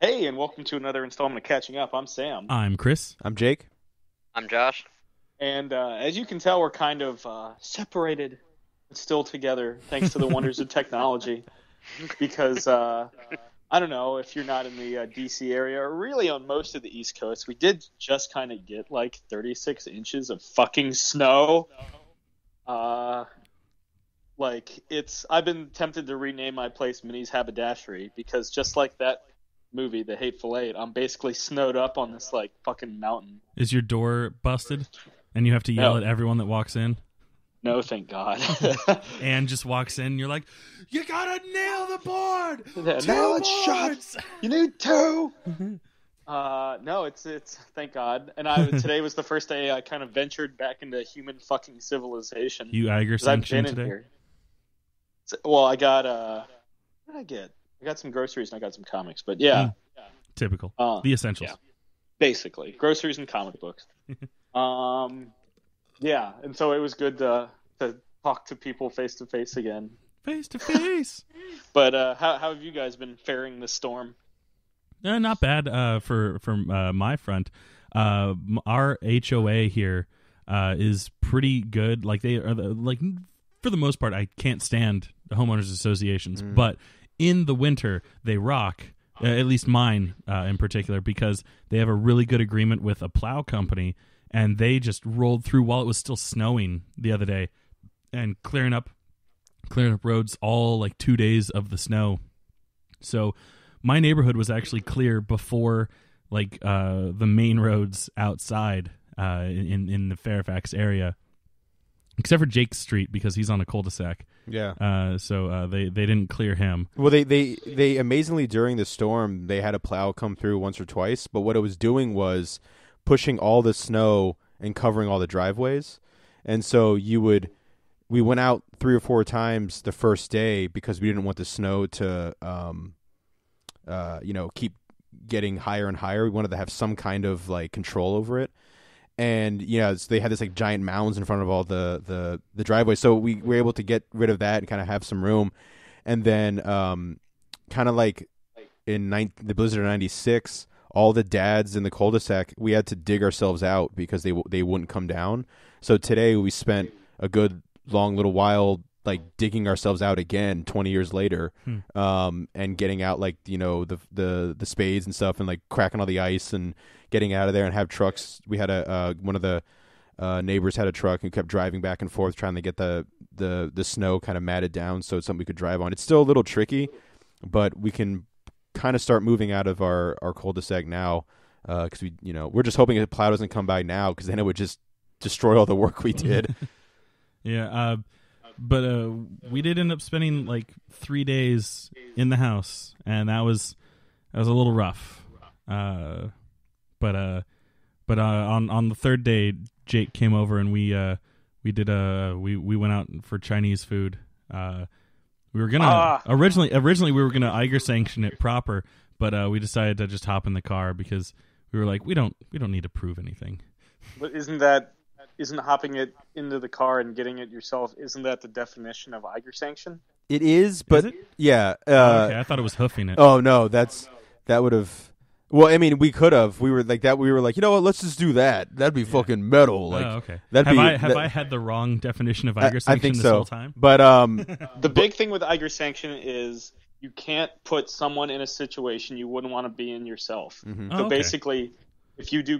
Hey, and welcome to another installment of Catching Up. I'm Sam. I'm Chris. I'm Jake. I'm Josh. And as you can tell, we're kind of separated, but still together, thanks to the wonders of technology. Because, I don't know, if you're not in the D.C. area, or really on most of the East Coast, we did just kind of get like 36 inches of fucking snow. I've been tempted to rename my place Minnie's Haberdashery, because just like that movie, The Hateful Eight, I'm basically snowed up on this like fucking mountain. Is your door busted and you have to yell No. at everyone that walks in? No, thank God. And just walks in, you're like, you gotta nail the board! Yeah, Two nail it boards! shut! You need two! No, it's thank God. And today was the first day I kind of ventured back into human fucking civilization. You Eiger 'Cause I've been Sanction in today? here. Well, I got what did I get? I got some groceries and I got some comics, but yeah. Typical. The essentials. Yeah. Basically, groceries and comic books. Yeah, and so it was good to talk to people face to face again. Face to face. But how have you guys been faring this storm? Not bad from my front. Our HOA here is pretty good. Like they are for the most part, I can't stand the homeowners associations, but in the winter they rock. At least mine in particular, because they have a really good agreement with a plow company, and they just rolled through while it was still snowing the other day, and clearing up roads all like 2 days of the snow. So my neighborhood was actually clear before like the main roads outside in the Fairfax area, except for Jake's Street because he's on a cul-de-sac. Yeah. So they didn't clear him. Well, they amazingly during the storm they had a plow come through once or twice, but what it was doing was pushing all the snow and covering all the driveways, and so we went out 3 or 4 times the first day because we didn't want the snow to keep getting higher and higher. We wanted to have some kind of like control over it. And so they had this like giant mounds in front of all the driveway, so we were able to get rid of that and kind of have some room. And then, kind of like in the blizzard of '96, all the dads in the cul-de-sac, we had to dig ourselves out because they wouldn't come down. So today we spent a good long little while like digging ourselves out again 20 years later, and getting out like the spades and stuff and like cracking all the ice and getting out of there and have trucks. We had one of the neighbors had a truck and kept driving back and forth trying to get the snow kind of matted down so it's something we could drive on. It's still a little tricky, but we can kind of start moving out of our cul-de-sac now because we're just hoping the plow doesn't come by now because then it would just destroy all the work we did. Yeah, but we did end up spending like 3 days in the house, and that was a little rough. But on the third day, Jake came over and we went out for Chinese food. We were gonna originally we were gonna Eiger sanction it proper, but we decided to just hop in the car because we were like we don't need to prove anything. But isn't hopping it into the car and getting it yourself, isn't that the definition of Eiger sanction? It is, but Is it? yeah. Okay, I thought it was hoofing it. Oh no, that would have. Well, I mean, we could have. We were like that. We were like, you know what? Let's just do that. That'd be fucking metal. Like, okay. That'd Have I had the wrong definition of Eiger sanction I think this so. whole time? But The big thing with Eiger sanction is you can't put someone in a situation you wouldn't want to be in yourself. Mhm. So Oh, okay. basically, if you do,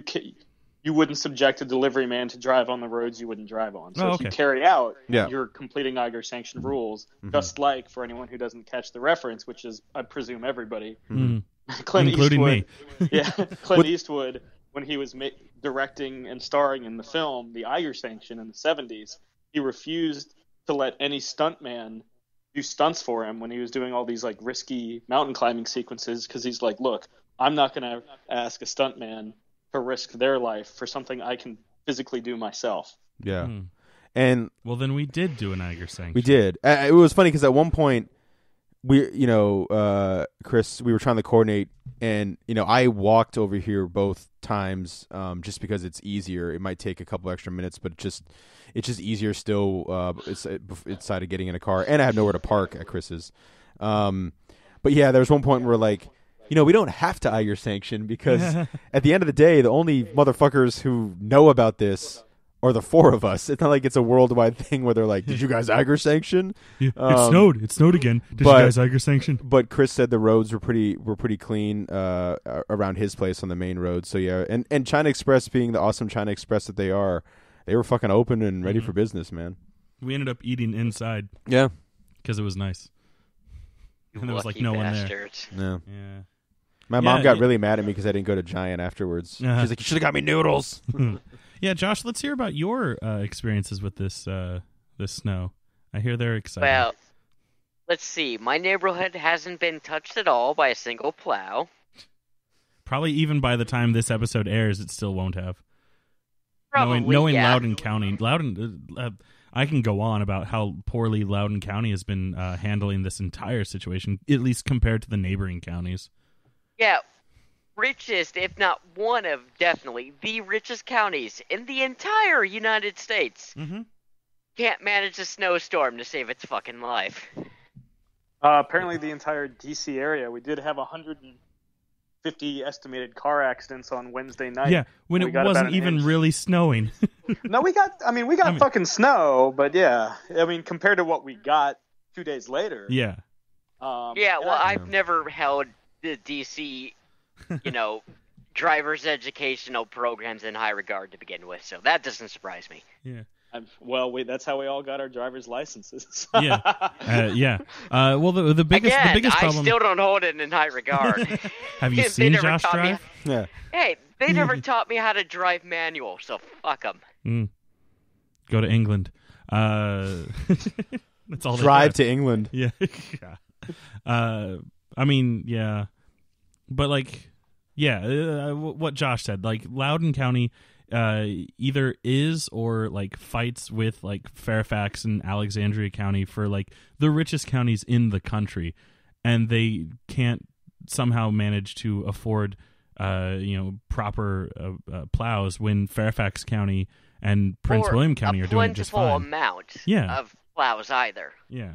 you wouldn't subject a delivery man to drive on the roads you wouldn't drive on. So Oh, if you okay. carry out, Yeah. you're completing Eiger sanction rules. Mhm. Just like, for anyone who doesn't catch the reference, which is, I presume, everybody, Mhm. Clint Including Eastwood. me. Yeah, Clint Eastwood, when he was directing and starring in the film The Eiger Sanction in the 70s, he refused to let any stuntman do stunts for him when he was doing all these like risky mountain climbing sequences, because he's like, look, I'm not going to ask a stuntman to risk their life for something I can physically do myself. yeah, Hmm. and Well, then we did do an Eiger sanction. we did. It was funny because at one point Chris, we were trying to coordinate, and I walked over here both times, just because it's easier. It might take a couple extra minutes, but it's just easier still. Inside of getting in a car, and I have nowhere to park at Chris's. But yeah, there was one point where like we don't have to Eiger Sanction because at the end of the day, the only motherfuckers who know about this are the four of us. It's not like it's a worldwide thing where they're like, did you guys Eiger Sanction? Yeah, it snowed again. Did you guys Eiger Sanction? But Chris said the roads were pretty clean around his place on the main road. So yeah, and China Express being the awesome China Express that they are, they were fucking open and ready for business, man. We ended up eating inside. Yeah. Because it was nice. And there was like no bastards. one there. Yeah. My mom got really mad at me because I didn't go to Giant afterwards. She's like, you should have got me noodles. Yeah, Josh, let's hear about your experiences with this snow. I hear they're excited. Well, let's see. My neighborhood hasn't been touched at all by a single plow. Probably even by the time this episode airs, it still won't have. Probably, knowing yeah. Loudoun County, I can go on about how poorly Loudoun County has been handling this entire situation, at least compared to the neighboring counties. Yeah, richest, if not one of definitely the richest counties in the entire United States. Mm-hmm. Can't manage a snowstorm to save its fucking life. Apparently, the entire D.C. area. We did have 150 estimated car accidents on Wednesday night. Yeah, when it wasn't even really snowing. No, we got fucking snow, but yeah. I mean, compared to what we got 2 days later. Yeah. I've never held the D.C., driver's educational programs in high regard to begin with, so that doesn't surprise me. Yeah. That's how we all got our driver's licenses. Yeah. Well, the biggest problem. I still don't hold it in high regard. Have you seen Josh drive? Yeah. Hey, they never taught me how to drive manual, so fuck them. Go to England. That's all. Drive to England. Yeah. I mean, yeah, but what Josh said, like Loudoun County either is or like fights with like Fairfax and Alexandria County for like the richest counties in the country, and they can't somehow manage to afford proper plows when Fairfax County and Prince William County are doing just fine. A plentiful amount of plows either. Yeah.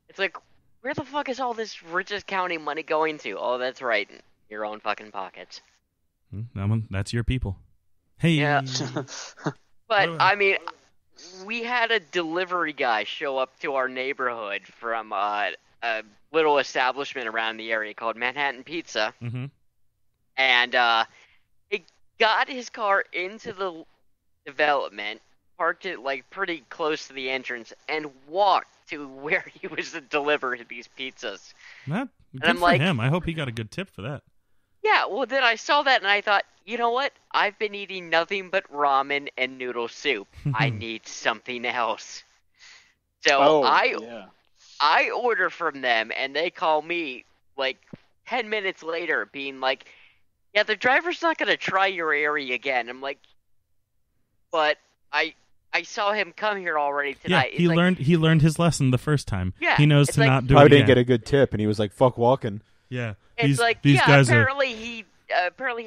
It's like, where the fuck is all this richest county money going to? Oh, that's right, your own fucking pockets. That's your people. Hey. Yeah. But, I mean, we had a delivery guy show up to our neighborhood from a little establishment around the area called Manhattan Pizza. Mm-hmm. And he got his car into the development, parked it like pretty close to the entrance, and walked to where he was to deliver these pizzas. Good for him. I hope he got a good tip for that. Yeah, well, then I saw that and I thought, you know what? I've been eating nothing but ramen and noodle soup. I need something else. So I order from them, and they call me like 10 minutes later being like, yeah, the driver's not going to try your area again. I'm like, but I saw him come here already tonight. Yeah, he learned his lesson the first time. Yeah, he knows to not do it I again. didn't get a good tip, and he was like, fuck walking. Yeah. It's these guys apparently he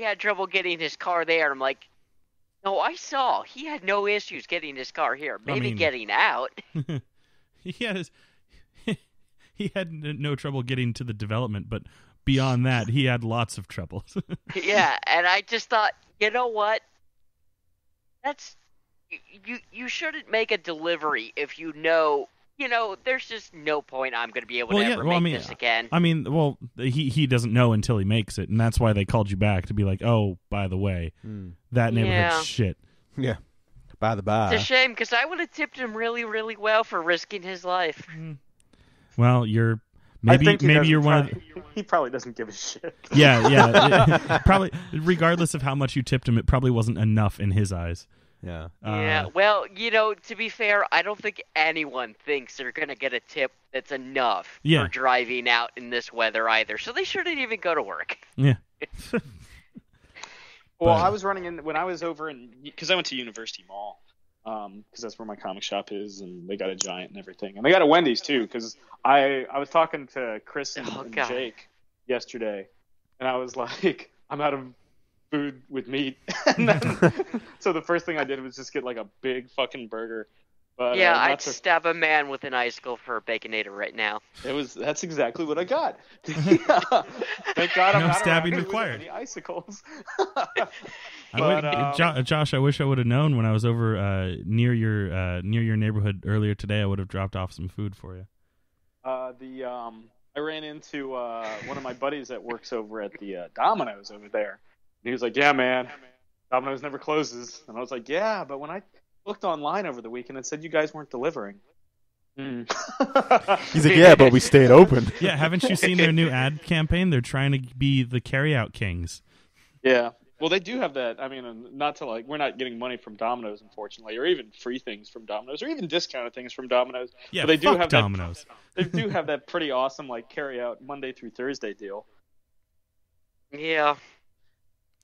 had trouble getting his car there. I'm like, no, I saw. He had no issues getting his car here. Maybe getting out. He had no trouble getting to the development, but beyond that, he had lots of trouble. Yeah, and I just thought, you know what? That's you shouldn't make a delivery if you know, there's just no point I'm going to be able to ever make this again. I mean, he doesn't know until he makes it, and that's why they called you back to be like, oh, by the way, that neighborhood's shit. Yeah. By the by. It's a shame, because I would have tipped him really, really well for risking his life. Well, maybe you're one of he probably doesn't give a shit. Yeah. Probably, regardless of how much you tipped him, it probably wasn't enough in his eyes. Yeah. Yeah. Well, to be fair, I don't think anyone thinks they're gonna get a tip that's enough for driving out in this weather either. So they shouldn't even go to work. Yeah. Well, I was running in when I was over because I went to University Mall, because that's where my comic shop is, and they got a Giant and everything, and they got a Wendy's too. Because I was talking to Chris and Jake yesterday, and I was like, I'm out of food with meat, and then so the first thing I did was just get like a big fucking burger. But, yeah, I'd stab a man with an icicle for a Baconator right now. That's exactly what I got. Thank God I'm no not stabbing around required. Any icicles. Josh, I wish I would have known when I was over near your neighborhood earlier today. I would have dropped off some food for you. I ran into one of my buddies that works over at the Domino's over there. And he was like, "Yeah, man, Domino's never closes." And I was like, "Yeah, but when I looked online over the weekend, it said you guys weren't delivering." He's like, "Yeah, but we stayed open." Yeah, haven't you seen their new ad campaign? They're trying to be the carryout kings. Yeah. Well, they do have that. I mean, not to we're not getting money from Domino's, unfortunately, or even free things from Domino's, or even discounted things from Domino's. Yeah, but they do have Domino's. They do have that pretty awesome carry out Monday through Thursday deal. Yeah.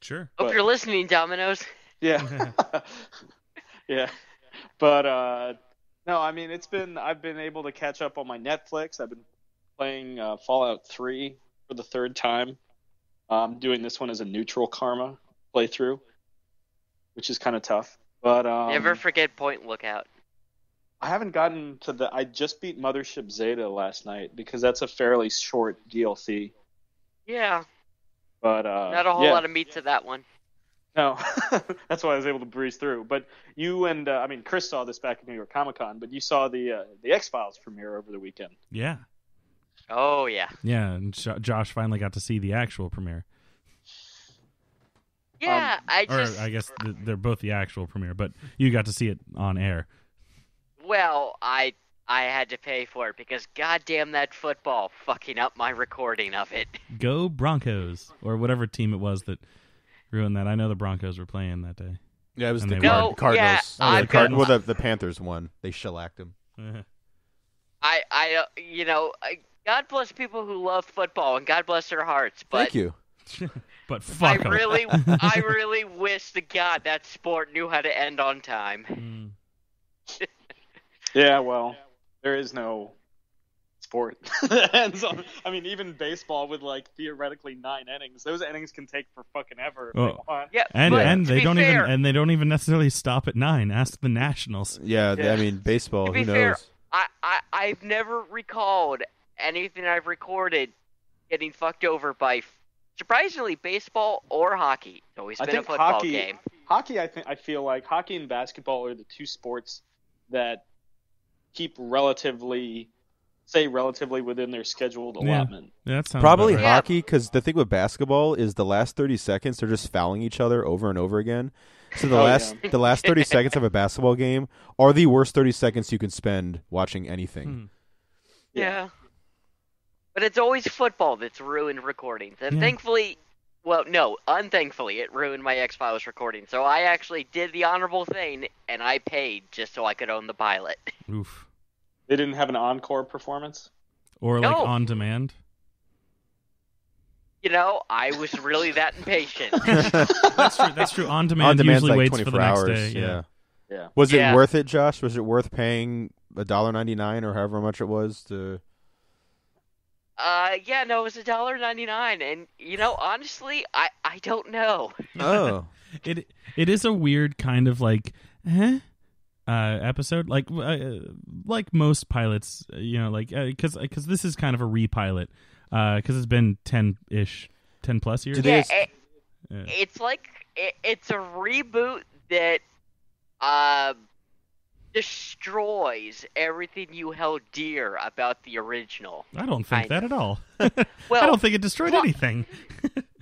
Sure. Hope you're listening, Domino's. Yeah. Yeah. But no, I mean I've been able to catch up on my Netflix. I've been playing Fallout 3 for the third time. I'm doing this one as a neutral karma playthrough, which is kind of tough. But never forget Point Lookout. I haven't gotten to I just beat Mothership Zeta last night because that's a fairly short DLC. Yeah. But not a whole lot of meat to that one. No, that's why I was able to breeze through. But you and Chris saw this back at New York Comic Con, but you saw the X-Files premiere over the weekend. Yeah. Oh yeah. Yeah, and Josh finally got to see the actual premiere. Yeah, I guess they're both the actual premiere, but you got to see it on air. Well, I had to pay for it because goddamn that football fucking up my recording of it. Go Broncos, or whatever team it was that ruined that. I know the Broncos were playing that day. Yeah, it was the Cardinals. Yeah, the Panthers won. They shellacked them. God bless people who love football and God bless their hearts. But thank you. But fuck 'em. I really wish to God that sport knew how to end on time. Yeah, well, there is no sport that ends on. I mean, even baseball with theoretically 9 innings, those innings can take for fucking ever if they want. Yeah, and they don't even necessarily stop at 9. Ask the Nationals. Yeah. I mean, baseball. Who knows? Fair, I've never recalled anything I've recorded getting fucked over by, surprisingly, baseball or hockey. It's always been a football game. Hockey, I feel like hockey and basketball are the two sports that keep relatively within their scheduled allotment. Yeah, that sounds probably about right. hockey, because the thing with basketball is the last 30 seconds they're just fouling each other over and over again. So the last 30 seconds of a basketball game are the worst 30 seconds you can spend watching anything. Yeah. But it's always football that's ruined recordings. And thankfully, unthankfully, it ruined my X-Files recording. So I actually did the honorable thing, and I paid just so I could own the pilot. Oof. They didn't have an encore performance? Or on demand? I was really that impatient. That's true. On demand usually waits for the next hours, day. Yeah. Was it worth it, Josh? Was it worth paying $1.99 or however much it was to... it was $1.99, and honestly, I don't know. Oh, it is a weird kind of episode, like most pilots, because this is kind of a repilot, because it's been 10 plus years. It's it's a reboot that destroys everything you held dear about the original. I don't think that at all. Well, I don't think it destroyed anything.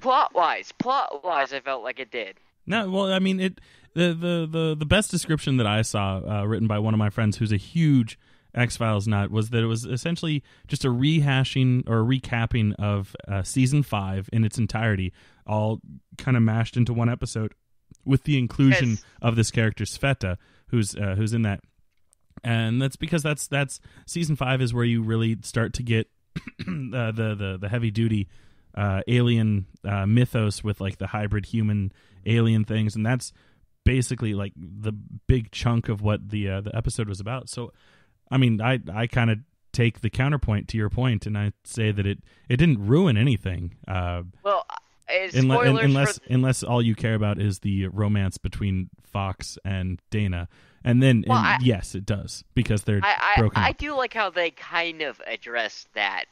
Plot-wise, I felt like it did. No, well, I mean, the best description that I saw written by one of my friends who's a huge X-Files nut was that it was essentially just a rehashing or a recapping of season 5 in its entirety, all kind of mashed into one episode, with the inclusion of this character Sveta, who's in that. And that's because that's season 5 is where you really start to get the heavy duty alien mythos with the hybrid human alien things, and that's basically the big chunk of what the episode was about. So I mean, I kind of take the counterpoint to your point, and I say that it didn't ruin anything. Spoilers unless all you care about is the romance between Fox and Dana. And then, yes, it does, because they're broken up. I do like how they kind of addressed that.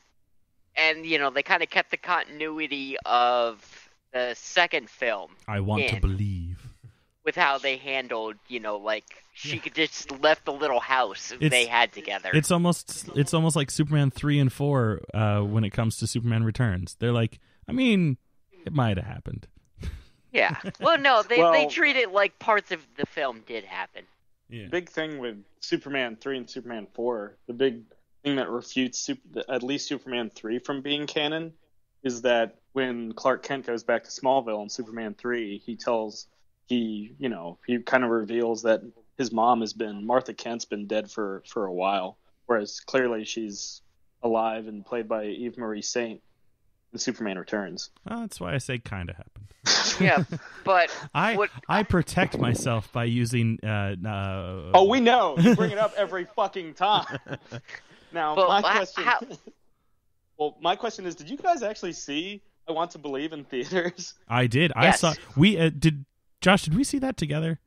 And, they kind of kept the continuity of the second film. I want to believe. With how they handled, she could just left the little house they had together. It's almost like Superman 3 and 4 when it comes to Superman Returns. They're like, I mean, it might have happened. Yeah. Well, no, they treat it like parts of the film did happen. Yeah. Big thing with Superman 3 and Superman 4, the big thing that refutes at least Superman 3 from being canon is that when Clark Kent goes back to Smallville in Superman 3, he kind of reveals that his mom Martha Kent's been dead for a while, whereas clearly she's alive and played by Eve Marie Saint in Superman Returns. That's why I say kind of happened. Yeah, but I protect myself by using. Oh, we know. You bring it up every fucking time. Now, my question. My question is: did you guys actually see I Want to Believe in theaters? I did. Yes. I saw. We did. Josh, did we see that together?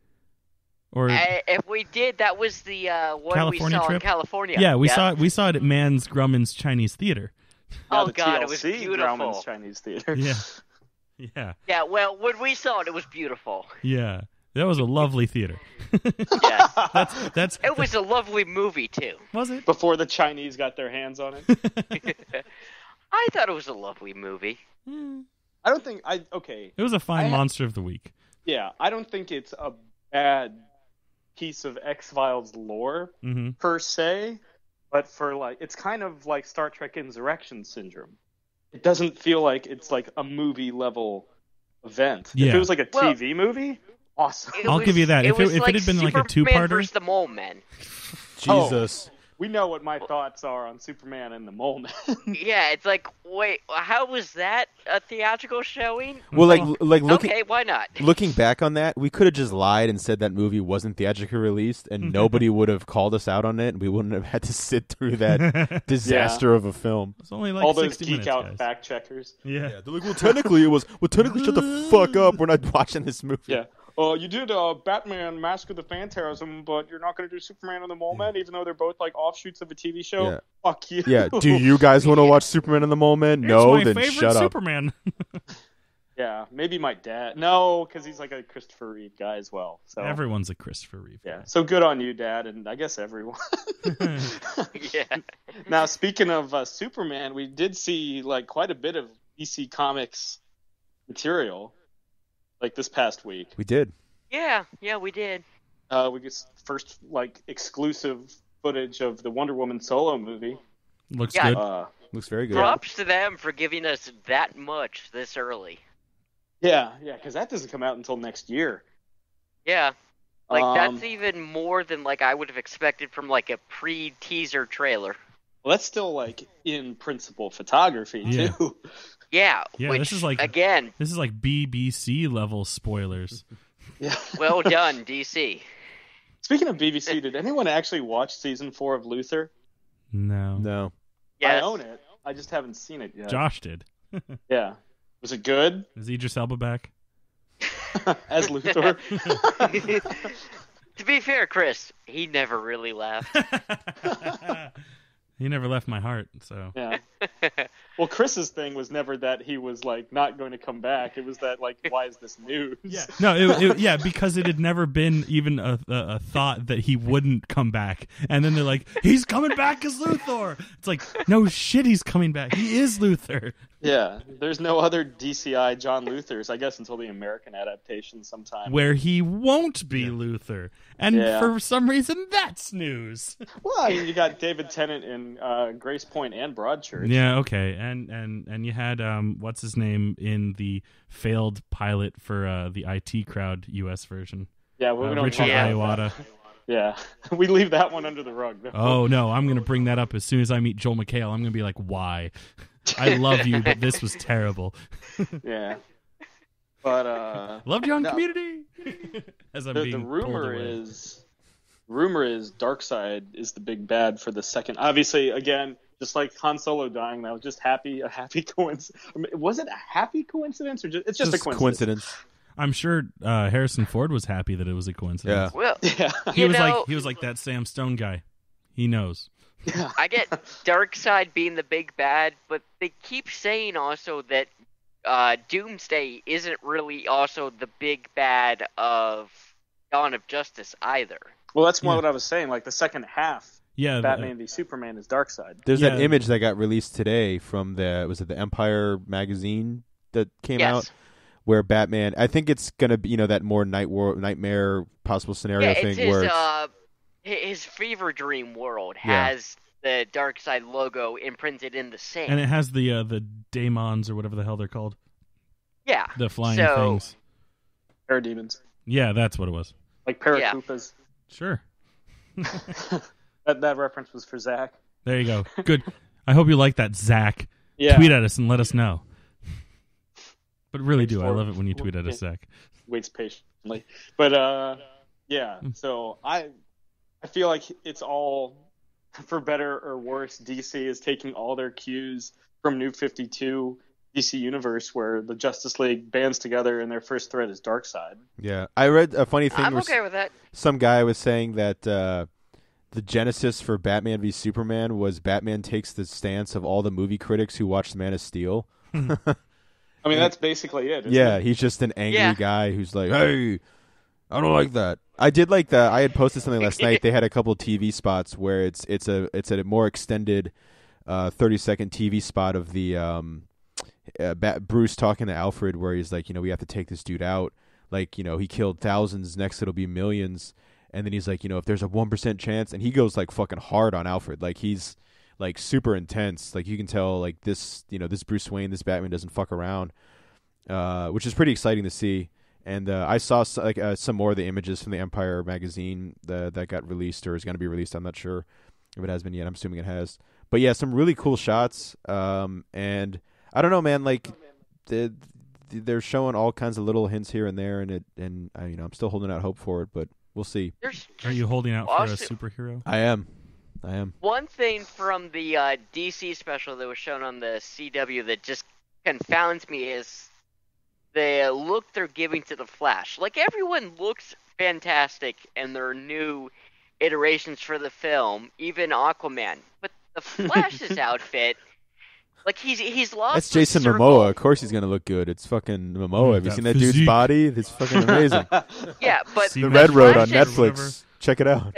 Or if we did, that was the one California we saw trip? in California. Yeah, we saw it at Mann's Grumman's Chinese Theater. Oh God, it was beautiful. Grumman's Chinese Theater. Yeah. Yeah. Yeah, well, when we saw it was beautiful. Yeah. That was a lovely theater. Yes. It was a lovely movie, too. Was it? Before the Chinese got their hands on it? I thought it was a lovely movie. I don't think... Okay. It was a fine monster of the week. Yeah, I don't think it's a bad piece of X-Files lore, per se, but it's kind of like Star Trek Insurrection syndrome. It doesn't feel like it's like a movie level event. Yeah. If it was like a TV movie, awesome. I'll give you that. If it had been like a two-parter, versus the Mole Men. Jesus. We know what my thoughts are on Superman and the Mole Man. Yeah, it's like, wait, how was that a theatrical showing? Well, looking, okay, why not? Looking back on that, we could have just lied and said that movie wasn't theatrically released, and nobody would have called us out on it, and we wouldn't have had to sit through that disaster of a film. It's only like all those 60 geek minutes, out guys. fact checkers. Yeah. They're like, well, technically it was. Well, technically, shut the fuck up. We're not watching this movie. Yeah. You did Batman Mask of the Phantasm, but you're not going to do Superman and the Mole Man, even though they're both like offshoots of a TV show? Yeah. Fuck you. Yeah. Do you guys want to watch Superman and the Mole Man? No, it's my then favorite shut up. Superman. Yeah, maybe my dad. No, because he's like a Christopher Reeve guy as well. So Everyone's a Christopher Reeve guy. Yeah, so good on you, Dad, and I guess everyone. Yeah. Now, speaking of Superman, we did see like quite a bit of DC Comics material like this past week. We did. Yeah, we did. We get first like exclusive footage of the Wonder Woman solo movie. Looks good. Looks very good. Props to them for giving us that much this early. Yeah, because that doesn't come out until next year. Yeah. That's even more than like I would have expected from like a pre-teaser trailer. Well, that's still like in principle photography too. Yeah, which, this is like BBC level spoilers. Yeah. Well done, DC. Speaking of BBC, did anyone actually watch season 4 of Luther? No. Yes. I own it. I just haven't seen it yet. Josh did. Yeah. Was it good? Is Idris Elba back? As Luthor? To be fair, Chris, he never really left. He never left my heart, so. Yeah. Well, Chris's thing was never that he was like not going to come back. It was that like, why is this news? Yeah. No, because it had never been even a thought that he wouldn't come back. And then they're like, he's coming back as Luthor. It's like, no shit, he's coming back. He is Luthor. Yeah. There's no other DCI John Luthors, I guess, until the American adaptation sometime. Where he won't be Luthor. And for some reason, that's news. Well, I mean, you got David Tennant in Grace Point and Broadchurch. Yeah, okay. And you had what's his name in the failed pilot for the IT Crowd US version. Yeah, we don't Richard Iwata. Yeah, we leave that one under the rug. No. Oh no, I'm gonna bring that up as soon as I meet Joel McHale. I'm gonna be like, why? I love you, but this was terrible. Yeah, but loved you on Community. As I'm being the rumor pulled away. is Darkseid is the big bad for the second. Obviously, again, just like Han Solo dying, that was just a happy coincidence. Was it a happy coincidence or it's just a coincidence? I'm sure Harrison Ford was happy that it was a coincidence. Yeah. Well, He was like that Sam Stone guy. He knows. Yeah. I get Darkseid being the big bad, but they keep saying also that Doomsday isn't really also the big bad of Dawn of Justice either. Well, that's more what I was saying. Like the second half, Yeah, Batman v Superman is Darkseid. There's that image that got released today from the Empire magazine that came out, where Batman. I think it's gonna be that more nightmare possible scenario thing his, where his fever dream world has the Darkseid logo imprinted in the sand, and it has the daemons or whatever the hell they're called. Yeah, the flying things. Parademons. Yeah, that's what it was. Like Paratroopas. Sure. that reference was for Zach. There you go. Good. I hope you like that, Zach. Yeah. Tweet at us and let us know. But really I love it when you tweet at us, Zach. Waits patiently. But yeah, so I feel like it's all, for better or worse, DC is taking all their cues from New 52 DC Universe, where the Justice League bands together and their first threat is Darkseid. Yeah, I read a funny thing. I'm okay with that. Some guy was saying that the genesis for Batman v Superman was Batman takes the stance of all the movie critics who watched Man of Steel. I mean, that's basically it. Yeah, it? He's just an angry guy who's like, hey, I don't like that. I did like that. I had posted something last night. They had a couple TV spots where it's a more extended 30-second TV spot of the Bruce talking to Alfred, where he's like, we have to take this dude out. Like, he killed thousands. Next, it'll be millions. And then he's like, if there's a 1% chance, and he goes like fucking hard on Alfred. Like he's like super intense. Like you can tell, like this Bruce Wayne, this Batman doesn't fuck around, which is pretty exciting to see. And I saw some more of the images from the Empire magazine that got released or is going to be released. I'm not sure if it has been yet. I'm assuming it has. But yeah, some really cool shots. And I don't know, man. Like they're showing all kinds of little hints here and there, and I'm still holding out hope for it, but we'll see. Are you holding out for a superhero? I am. One thing from the DC special that was shown on the CW that just confounds me is the look they're giving to the Flash. Like, everyone looks fantastic in their new iterations for the film, even Aquaman. But the Flash's outfit, like, he's lost. That's Jason Momoa. Of course he's gonna look good. It's fucking Momoa. Have you seen that dude's body? It's fucking amazing. Yeah, but The Red Road on Netflix. Check it out.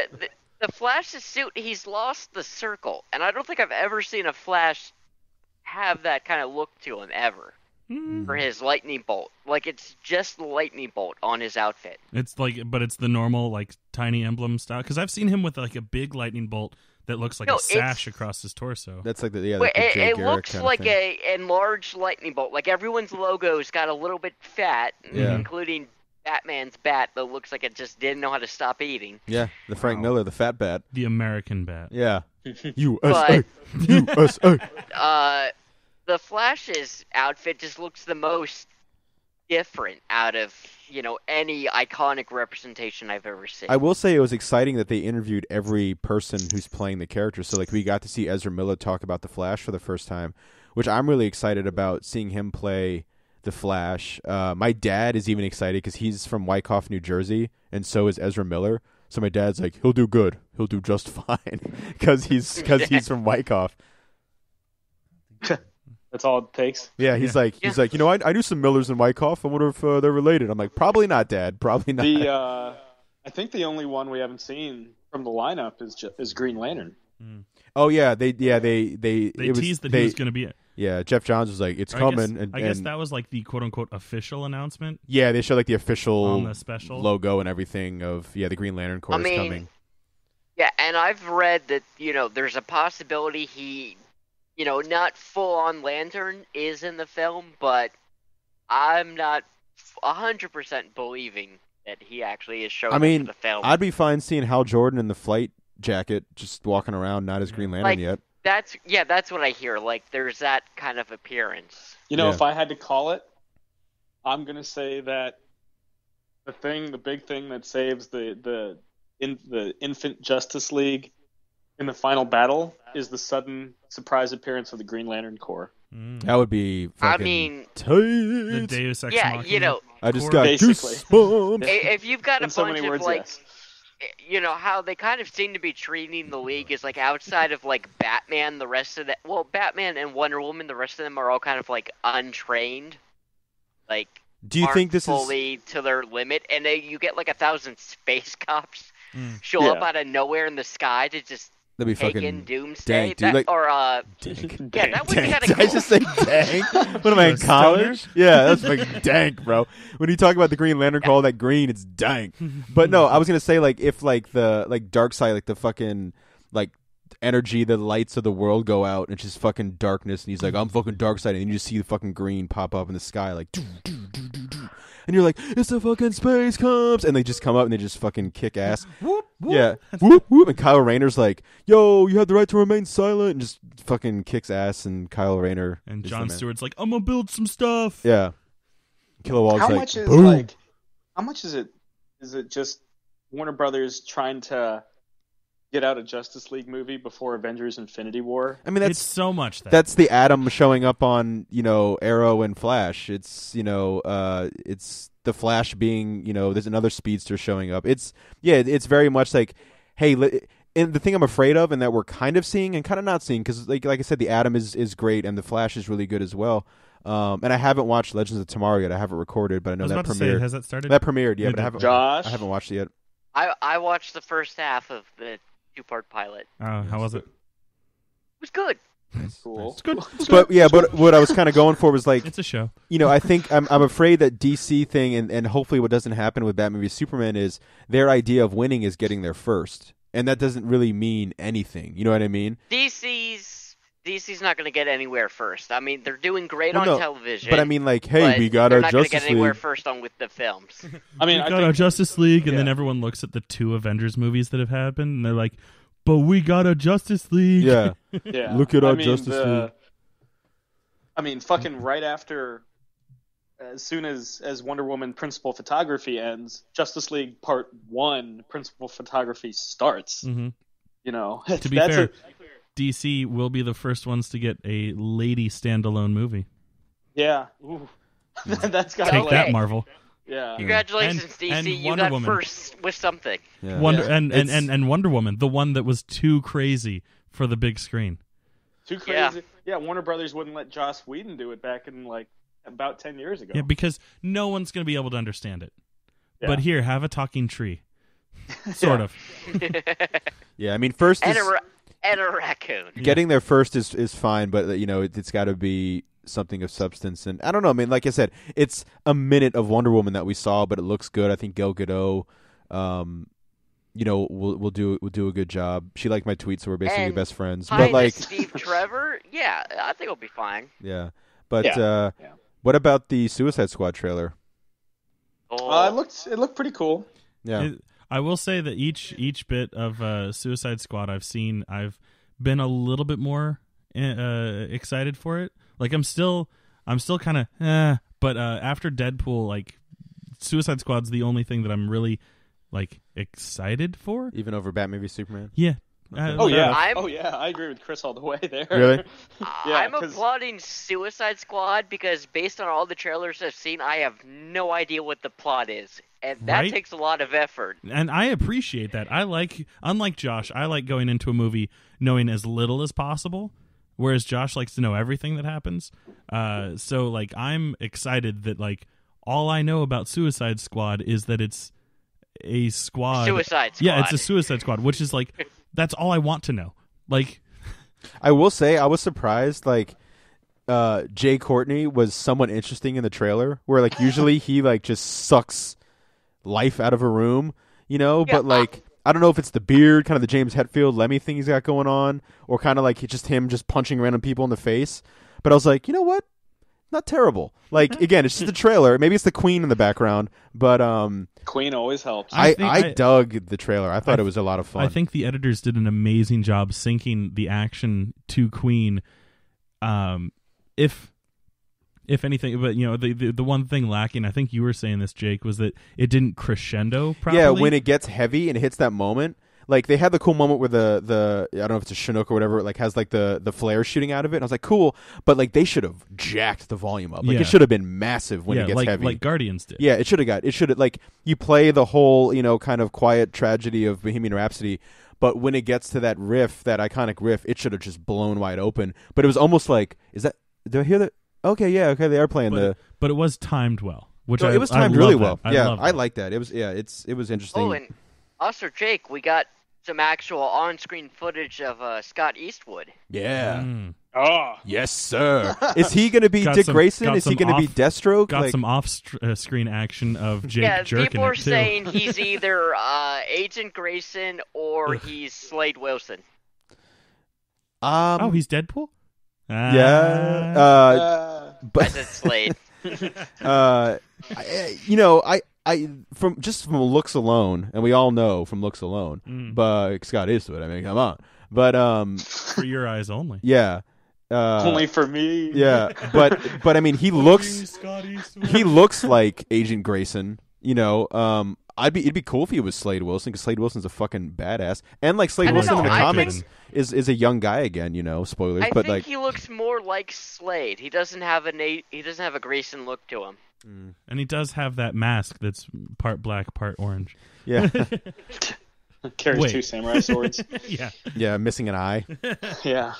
The Flash's suit, he's lost the circle, and I don't think I've ever seen a Flash have that kind of look to him ever. For his lightning bolt, like it's just the lightning bolt on his outfit. It's like, but it's the normal like tiny emblem style. Because I've seen him with like a big lightning bolt that looks like a sash across his torso. That's like it looks like a enlarged lightning bolt. Like everyone's logo's got a little bit fat, including Batman's bat that looks like it just didn't know how to stop eating. Yeah, the Frank Miller, the fat bat, the American bat. Yeah, USA, USA. The Flash's outfit just looks the most different out of, any iconic representation I've ever seen. I will say it was exciting that they interviewed every person who's playing the character. So, like, we got to see Ezra Miller talk about the Flash for the first time, which I'm really excited about, seeing him play the Flash. My dad is even excited because he's from Wyckoff, New Jersey, and so is Ezra Miller. So my dad's like, he'll do good. He'll do just fine because he's from Wyckoff. That's all it takes. Yeah, he's like, I knew some Millers in Wyckoff. I wonder if they're related. I'm like, probably not, Dad. Probably not. I think the only one we haven't seen from the lineup is Green Lantern. Oh yeah, they teased that he was going to be it. Yeah, Jeff Johns was like, it's coming. I guess that was like the quote unquote official announcement. Yeah, they showed like the official on the special logo and everything of the Green Lantern Corps is coming. Yeah, and I've read that there's a possibility he. Not full-on Lantern is in the film, but I'm not 100% believing that he actually is showing up in the film. I'd be fine seeing Hal Jordan in the flight jacket just walking around, not as Green Lantern yet. That's what I hear. Like, there's that kind of appearance. If I had to call it, I'm going to say that the big thing that saves the infant Justice League in the final battle is the sudden surprise appearance of the Green Lantern Corps. That would be fucking I mean, tight. The Deus Ex yeah, Machina. you know, I just got Basically. goosebumps. if you've got a In so bunch many of words, like, yes. you know, how they kind of seem to be treating the League as like outside of like Batman, the rest of Batman and Wonder Woman, the rest of them are all kind of like untrained, like Do you aren't think this fully to their limit, and then you get like 1,000 space cops show Yeah. up out of nowhere in the sky to just That'd be take fucking in Doomsday? dank, dude. Like, Yeah, that would kind of Did I just say dank? What am I in A college? Yeah, that's fucking dank, bro. When you talk about the Green Lantern, call that green, it's dank. But no, I was gonna say like if like the like dark side, like the fucking like energy, the lights of the world go out and it's just fucking darkness, and he's like, I'm fucking dark side, and you just see the fucking green pop up in the sky like and you're like, it's the fucking space cops, and they just come up and they just fucking kick ass. Whoop, whoop. Yeah, whoop whoop, and Kyle Rayner's like, yo, you have the right to remain silent, and just fucking kicks ass, and Kyle Rayner And is Jon the man. Stewart's like, I'm gonna build some stuff. Yeah. Kilowog's How like, much is boom. how much is it? Is it just Warner Brothers trying to get out a Justice League movie before Avengers: Infinity War? I mean, It's that's so much that. that's the Atom showing up on, Arrow and Flash. It's, it's the Flash being, there's another speedster showing up. It's very much like, hey, and the thing I'm afraid of, and that we're kind of seeing and kind of not seeing, because like I said, the Atom is great and the Flash is really good as well. And I haven't watched Legends of Tomorrow yet. I have it recorded, but I know I was that about to premiered. say, has that started? That premiered, yeah, It but I did. haven't. Josh? I haven't watched it yet. I watched the first half of the 2-part pilot. How was it? It was good. Cool. It's good. But yeah, but what I was kind of going for was like, It's a show. I think I'm afraid that DC thing, and hopefully what doesn't happen with Batman v Superman is their idea of winning is getting there first, and that doesn't really mean anything. You know what I mean? DC's not going to get anywhere first. I mean, they're doing great Well, on no, television. But I mean, like, hey, but we got they're our not gonna Justice get anywhere League. first on with the films. I mean, We I got think, our Justice League, and then yeah. everyone looks at the 2 Avengers movies that have happened, and they're like, but we got a Justice League. Yeah, yeah. Look at our I mean, Justice League. I mean, fucking right after, as soon as Wonder Woman principal photography ends, Justice League Part 1 principal photography starts. Mhm. To be That's fair, DC will be the first ones to get a lady standalone movie. yeah. Ooh. That's got Take Okay. that, Marvel. Yeah. Congratulations, And DC. You Wonder got Woman. first with something. yeah. Wonder Yeah. and Wonder Woman, the one that was too crazy for the big screen. Too crazy. Yeah, Warner Brothers wouldn't let Joss Whedon do it back in like about 10 years ago. Yeah, because no one's going to be able to understand it. Yeah. But here, have a talking tree. Sort of. Yeah, I mean, first and is a raccoon. getting there first is fine, but it's got to be something of substance. And I don't know. I mean, like I said, it's a minute of Wonder Woman that we saw, but it looks good. I think Gal Gadot, will do a good job. She liked my tweet, so we're basically And best friends. Hi But to like, Steve Trevor. Yeah, I think it'll be fine. yeah. But Yeah. what about the Suicide Squad trailer? Oh, It looked pretty cool. Yeah. I will say that each bit of Suicide Squad I've seen, I've been a little bit more excited for it. Like I'm still kind of but after Deadpool, like Suicide Squad's the only thing that I'm really like excited for. Even over Batman v Superman. Yeah. Okay. Oh yeah. I'm- I agree with Chris all the way there. Really? Yeah, I'm 'cause- applauding Suicide Squad because based on all the trailers I've seen, I have no idea what the plot is, and that Right? takes a lot of effort. And I appreciate that. Unlike Josh, I like going into a movie knowing as little as possible, whereas Josh likes to know everything that happens. So like I'm excited that like all I know about Suicide Squad is that it's a squad. Suicide Squad. Yeah, it's a Suicide Squad, which is like that's all I want to know. Like I will say I was surprised. Like Jay Courtney was somewhat interesting in the trailer, where like usually he like just sucks life out of a room, But like I don't know if it's the beard, kind of the James Hetfield Lemmy thing he's got going on, or kind of like him just punching random people in the face. But I was like, you know what? Not terrible. Like again, it's just a trailer. Maybe it's the Queen in the background, but Queen always helps. I dug the trailer. I thought it was a lot of fun. I think the editors did an amazing job syncing the action to Queen. If anything, but the one thing lacking, I think you were saying this, Jake, was that it didn't crescendo properly. Yeah, when it gets heavy and it hits that moment, like they had the cool moment where the I don't know if it's a Chinook or whatever, like has like the flare shooting out of it. And I was like, cool, but like they should have jacked the volume up. Like it should have been massive when it gets heavy. Like Guardians did. Yeah, it should have like you play the whole, kind of quiet tragedy of Bohemian Rhapsody, but when it gets to that riff, that iconic riff, it should have just blown wide open. But it was almost like, do I hear that? Okay, yeah, okay, they are playing but it was timed well. It was timed really well. I like that. It was it was interesting. Oh, and also, Jake, we got some actual on-screen footage of Scott Eastwood. Yeah. Oh. Yes, sir. Is he going to be Dick Grayson? Is he going to be Deathstroke? Got some off-screen action of Jake jerking people are it, too. saying he's either Agent Grayson or he's Slade Wilson. He's Deadpool? Yeah. I said Slade. From looks alone, and we all know from looks alone, but Scott Eastwood, I mean, come on. But for your eyes only. Yeah. Only for me. Yeah, but I mean, he looks like Agent Grayson. It'd be cool if he was Slade Wilson, because Slade Wilson's a fucking badass, and like Slade Wilson in the comics is a young guy again. Spoilers. I but think he looks more like Slade. He doesn't have a Grayson look to him. And he does have that mask that's part black, part orange. Yeah. Carries 2 samurai swords. Yeah. Yeah, missing an eye. Yeah.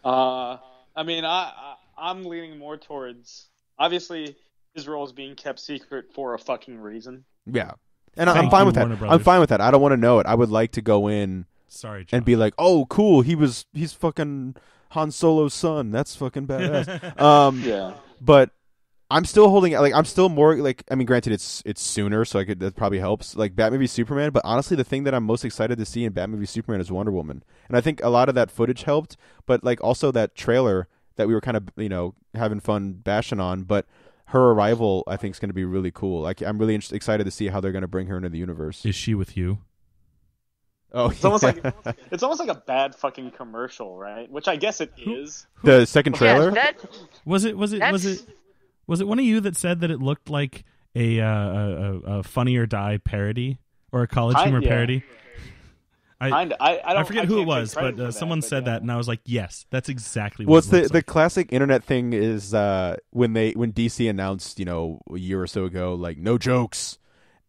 I mean, I'm leaning more towards, obviously, his role is being kept secret for a fucking reason. Yeah. And I'm fine with that. I'm fine with that. I don't want to know it. I would like to go in and be like, oh, cool, he's fucking Han Solo's son. That's fucking badass. Yeah. But I'm still holding, like, I'm still more, like, I mean, granted, it's sooner, so that probably helps, like, Batman v Superman, but honestly, the thing that I'm most excited to see in Batman v Superman is Wonder Woman. And I think a lot of that footage helped, but, like, also that trailer that we were kind of, having fun bashing on, but her arrival, I think, is going to be really cool. Like, I'm really excited to see how they're going to bring her into the universe. Is she with you? Oh, it's almost like a bad fucking commercial, right? Which I guess it is. The second trailer? Yeah, Was it one of you that said that it looked like a Funny or Die parody or a College Humor parody? I forget who it was, but someone said that, and I was like, yes, that's exactly what it looks like. The classic internet thing is when DC announced, a year or so ago, like, no jokes.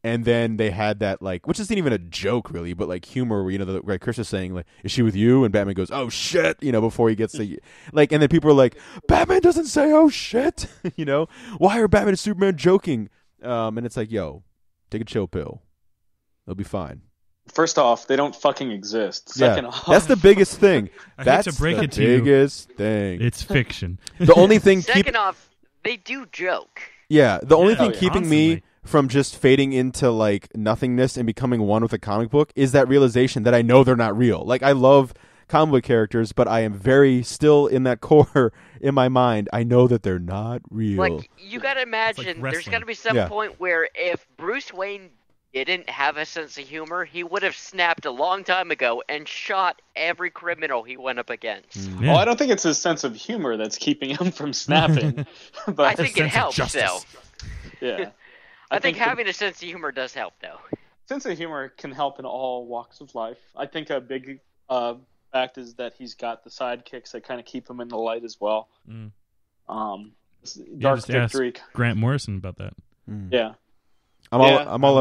And then they had that, like, which isn't even a joke, really, but, like, humor where, like Chris is saying, like, is she with you? And Batman goes, oh, shit, before he gets the, like, and then people are like, Batman doesn't say, oh, shit, why are Batman and Superman joking? And it's like, yo, take a chill pill. They'll be fine. First off, they don't fucking exist. Second off, that's the biggest thing. That's the biggest thing. It's fiction. The only thing. Second off, they do joke. Yeah, the only thing keeping constantly. me from just fading into, like, nothingness and becoming one with a comic book is that realization that I know they're not real. Like, I love comic book characters, but I am very still in that core in my mind. I know that they're not real. Like, you gotta imagine, there's gotta be some point where if Bruce Wayne didn't have a sense of humor, he would have snapped a long time ago and shot every criminal he went up against. Yeah. Well, I don't think it's his sense of humor that's keeping him from snapping. But I think it helps, though. Yeah. I think having a sense of humor does help, though. Sense of humor can help in all walks of life. I think a big fact is that he's got the sidekicks that kind of keep him in the light as well. Dark Victory. Ask Grant Morrison about that. Yeah. I'm all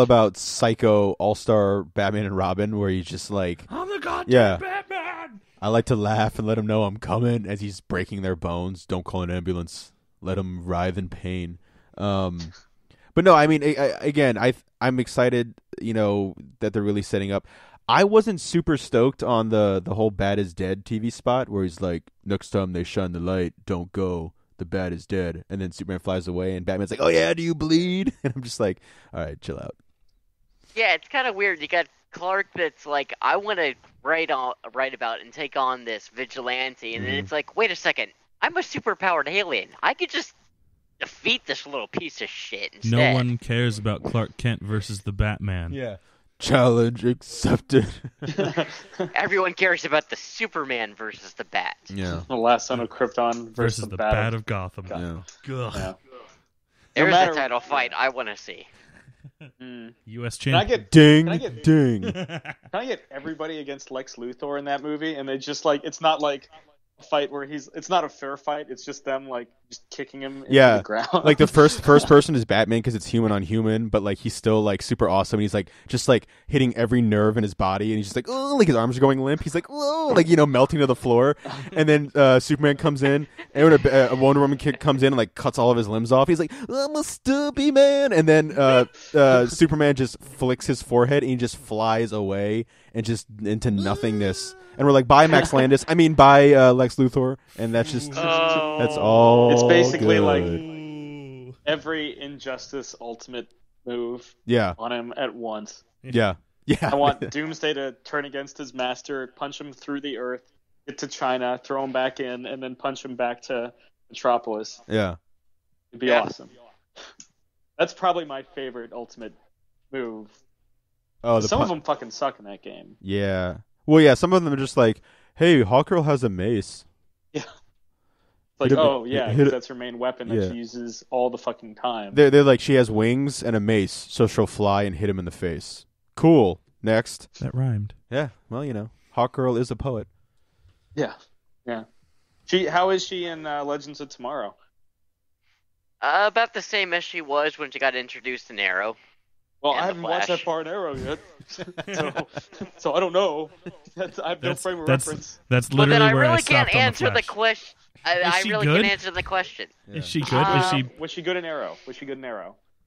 about Psycho All-Star Batman and Robin, where he's just like, I'm the goddamn Batman. I like to laugh and let him know I'm coming as he's breaking their bones. Don't call an ambulance. Let him writhe in pain. But no, I mean, I'm excited, that they're really setting up. I wasn't super stoked on the whole Bat is Dead TV spot where he's like, next time they shine the light, don't go. The Bat is dead. And then Superman flies away and Batman's like, oh yeah, do you bleed? And I'm just like, all right, chill out. Yeah, it's kind of weird. You got Clark that's like, I want to write about and take on this vigilante. And then it's like, wait a second. I'm a superpowered alien. I could just defeat this little piece of shit instead. No one cares about Clark Kent versus the Batman. Yeah. Challenge accepted. Everyone cares about the Superman versus the Bat. Yeah. The last son of Krypton versus the Bat of Gotham. Yeah. Yeah. There's a title fight I want to see. U.S. Can I champion. Ding. Can I get everybody against Lex Luthor in that movie? And they just like, it's not like a fight where it's not a fair fight. It's just them like just kicking him into the ground. Like the first person is Batman because it's human on human, but like he's still like super awesome. And he's like just like hitting every nerve in his body, and he's just like, oh, like his arms are going limp. He's like, oh, like melting to the floor. And then Superman comes in, and when a Wonder Woman comes in and like cuts all of his limbs off, he's like, I'm a stupid man. And then Superman just flicks his forehead, and he just flies away and just into nothingness. And we're like, bye, Max Landis. I mean, bye, Lex Luthor. And that's just, that's all. It's basically good. Like every Injustice Ultimate move on him at once. Yeah. I want Doomsday to turn against his master, punch him through the earth, get to China, throw him back in, and then punch him back to Metropolis. Yeah. It'd be awesome. That's probably my favorite Ultimate move. Oh, some of them fucking suck in that game. Yeah. Well, yeah, some of them are just like, hey, Hawkgirl has a mace. Yeah. It's like, that's her main weapon that she uses all the fucking time. They're like, she has wings and a mace, so she'll fly and hit him in the face. Cool. Next. That rhymed. Yeah. Well, Hawkgirl is a poet. Yeah. Yeah. How is she in Legends of Tomorrow? About the same as she was when she got introduced in Arrow. Well, I haven't watched that part in Arrow yet, so I don't know. I have no frame of reference. That's literally then I where really I stopped can't answer the question. I really good? can't answer the question. Yeah. Is she good? Was she good in Arrow?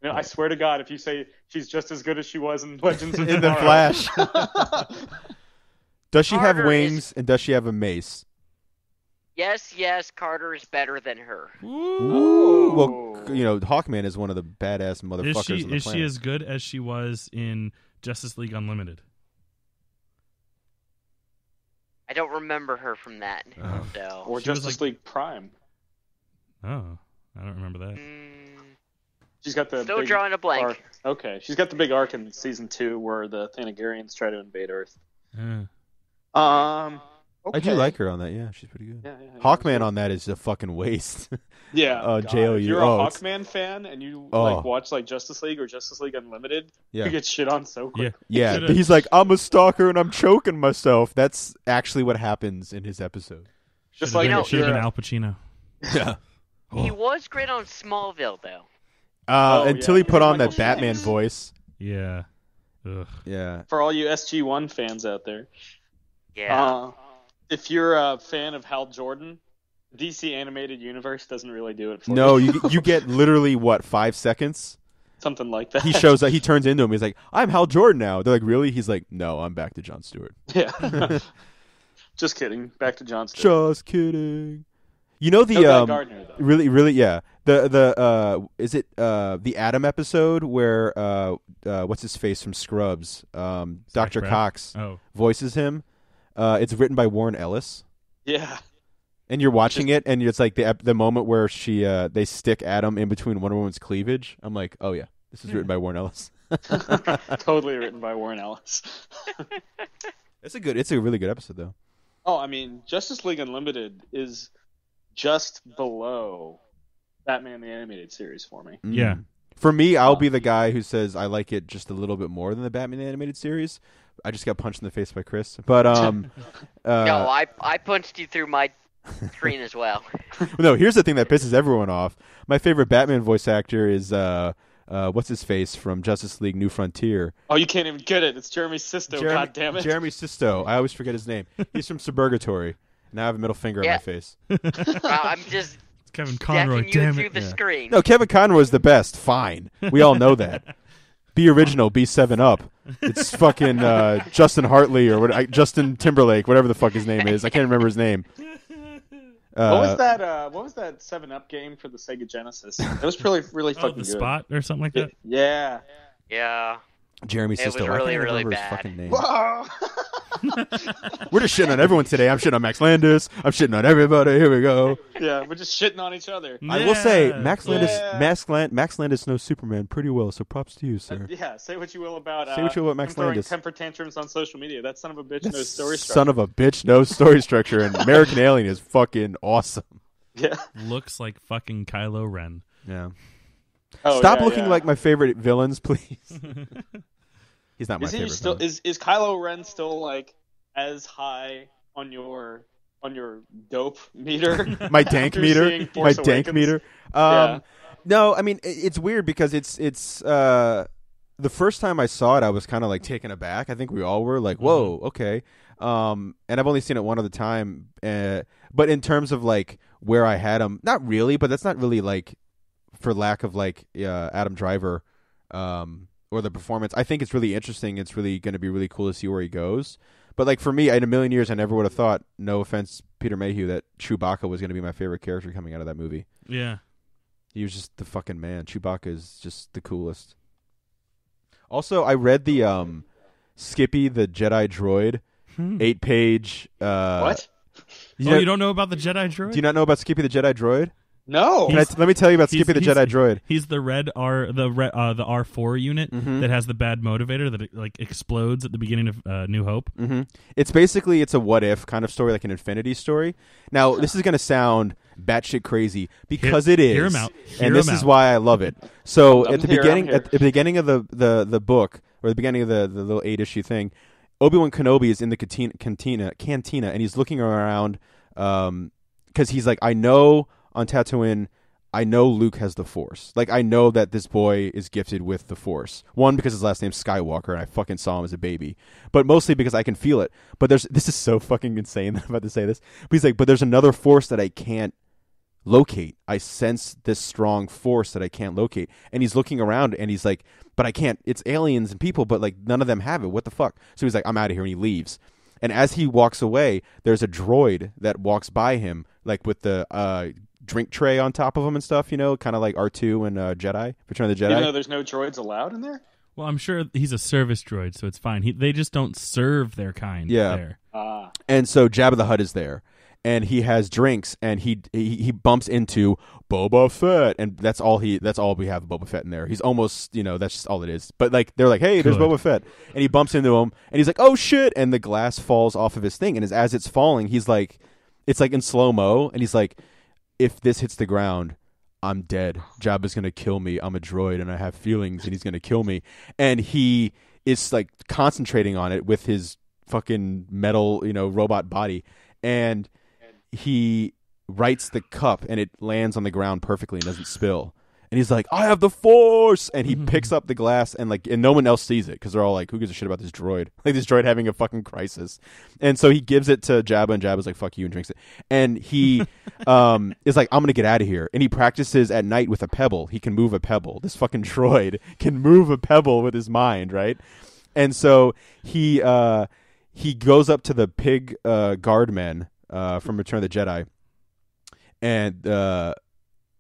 I swear to God, if you say she's just as good as she was in Legends of Tomorrow. In the Flash. Does she have wings and does she have a mace? Yes, Carter is better than her. Ooh. Well, Hawkman is one of the badass motherfuckers on the planet. Is she as good as she was in Justice League Unlimited? I don't remember her from that. Or Justice League Prime. Oh, I don't remember that. She's got the still big drawing a blank. Arc. Okay, she's got the big arc in season 2 where the Thanagarians try to invade Earth. Okay. I do like her on that. Yeah, she's pretty good. Yeah, Hawkman on that is a fucking waste. Yeah. JLU. If you're a Hawkman fan and you watch like Justice League or Justice League Unlimited, you get shit on so quick. Yeah. He's like, I'm a stalker and I'm choking myself. That's actually what happens in his episode. Just like should have been Al Pacino. Yeah. He was great on Smallville though. Until he put on that Batman voice. Yeah. Ugh. Yeah. For all you SG-1 fans out there. Yeah. If you're a fan of Hal Jordan, DC animated universe doesn't really do it for you. No, you get literally 5 seconds? Something like that. He shows up, he turns into him, he's like, I'm Hal Jordan now. They're like, really? He's like, no, I'm back to Jon Stewart. Yeah. Just kidding. Back to Jon Stewart. Just kidding. The Gardner, though. really yeah. Is it the Adam episode where what's his face from Scrubs? Dr. Cox voices him. It's written by Warren Ellis. Yeah. And you're watching it, and it's like the moment where they stick Adam in between Wonder Woman's cleavage. I'm like, oh yeah, this is written by Warren Ellis. Totally written by Warren Ellis. It's a really good episode though. Oh, I mean, Justice League Unlimited is just below Batman the Animated Series for me. Yeah. For me, I'll be the guy who says I like it just a little bit more than the Batman the Animated Series. I just got punched in the face by Chris, but no, I punched you through my screen as well. No, here's the thing that pisses everyone off. My favorite Batman voice actor is what's his face from Justice League New Frontier. Oh, you can't even get it. It's Jeremy Sisto. God damn it. Jeremy Sisto. I always forget his name. He's from Suburgatory. Now I have a middle finger on my face. I'm just Kevin Conroy. you Damn through it. the screen. No, Kevin Conroy is the best. Fine. We all know that. Be original. Be 7-Up. It's fucking Justin Hartley or Justin Timberlake, whatever the fuck his name is. I can't remember his name. What was that 7-Up game for the Sega Genesis? It was really fucking good. The Spot or something like that? Yeah. Yeah. Jeremy Sisto. It was really, I can't remember really his bad. fucking name. Whoa! We're just shitting on everyone today. I'm shitting on Max Landis. I'm shitting on everybody. Here we go. Yeah, we're just shitting on each other. Yeah. I will say, Max Landis knows Superman pretty well, so props to you, sir. Yeah, say what you will about Max Landis. Temper tantrums on social media. That son of a bitch knows story structure. Son of a bitch knows story structure, and American Alien is fucking awesome. Yeah. Looks like fucking Kylo Ren. Yeah. Stop looking like my favorite villains, please. He's not my favorite. Is Kylo Ren still like as high on your dope meter? My dank meter. My dank meter. No, I mean it's weird because it's the first time I saw it, I was kind of like taken aback. I think we all were like, "Whoa, okay." And I've only seen it one other time. But in terms of like where I had him, not really. But that's not really like for lack of like Adam Driver or the performance. I think it's really interesting. It's really going to be really cool to see where he goes. But like for me, in a million years, I never would have thought. No offense, Peter Mayhew, that Chewbacca was going to be my favorite character coming out of that movie. Yeah. He was just the fucking man. Chewbacca is just the coolest. Also, I read the Skippy the Jedi Droid 8-page. What? You don't know about the Jedi Droid? Do you not know about Skippy the Jedi Droid? No. Let me tell you about Skippy the Jedi Droid. He's the red the R4 unit that has the bad motivator that like explodes at the beginning of New Hope. Mm-hmm. It's a what if kind of story, like an Infinity story. Now this is going to sound batshit crazy because it is. Hear him out. And this is why I love it. So at the beginning of the book, or the beginning of the little 8-issue thing, Obi-Wan Kenobi is in the cantina, and he's looking around because he's like, I know on Tatooine, I know Luke has the Force. Like, I know that this boy is gifted with the Force. One, because his last name's Skywalker, and I fucking saw him as a baby. But mostly because I can feel it. But this is so fucking insane that I'm about to say this. But he's like, but there's another Force that I can't locate. I sense this strong Force that I can't locate. And he's looking around, and he's like, but I can't. It's aliens and people, but like none of them have it. What the fuck? So he's like, I'm out of here, and he leaves. And as he walks away, there's a droid that walks by him, like with the drink tray on top of him and stuff, kind of like R2 and Jedi, Return of the Jedi. Even though there's no droids allowed in there? Well, I'm sure he's a service droid, so it's fine. They just don't serve their kind there. And so Jabba the Hutt is there, and he has drinks, and he bumps into Boba Fett, and that's all we have of Boba Fett in there. He's almost, that's just all it is. But like they're like, hey, there's Boba Fett, and he bumps into him, and he's like, oh shit, and the glass falls off of his thing, and as it's falling, he's like, it's like in slow-mo, and he's like, if this hits the ground, I'm dead. Jabba's going to kill me. I'm a droid, and I have feelings, and he's going to kill me. And he is, like, concentrating on it with his fucking metal, robot body. And he rights the cup, and it lands on the ground perfectly and doesn't spill. And he's like, I have the Force! And he picks up the glass, and no one else sees it, because they're all like, who gives a shit about this droid? Like, this droid having a fucking crisis. And so he gives it to Jabba, and Jabba's like, fuck you, and drinks it. And he is like, I'm going to get out of here. And he practices at night with a pebble. He can move a pebble. This fucking droid can move a pebble with his mind, right? And so he goes up to the pig guardmen from Return of the Jedi, and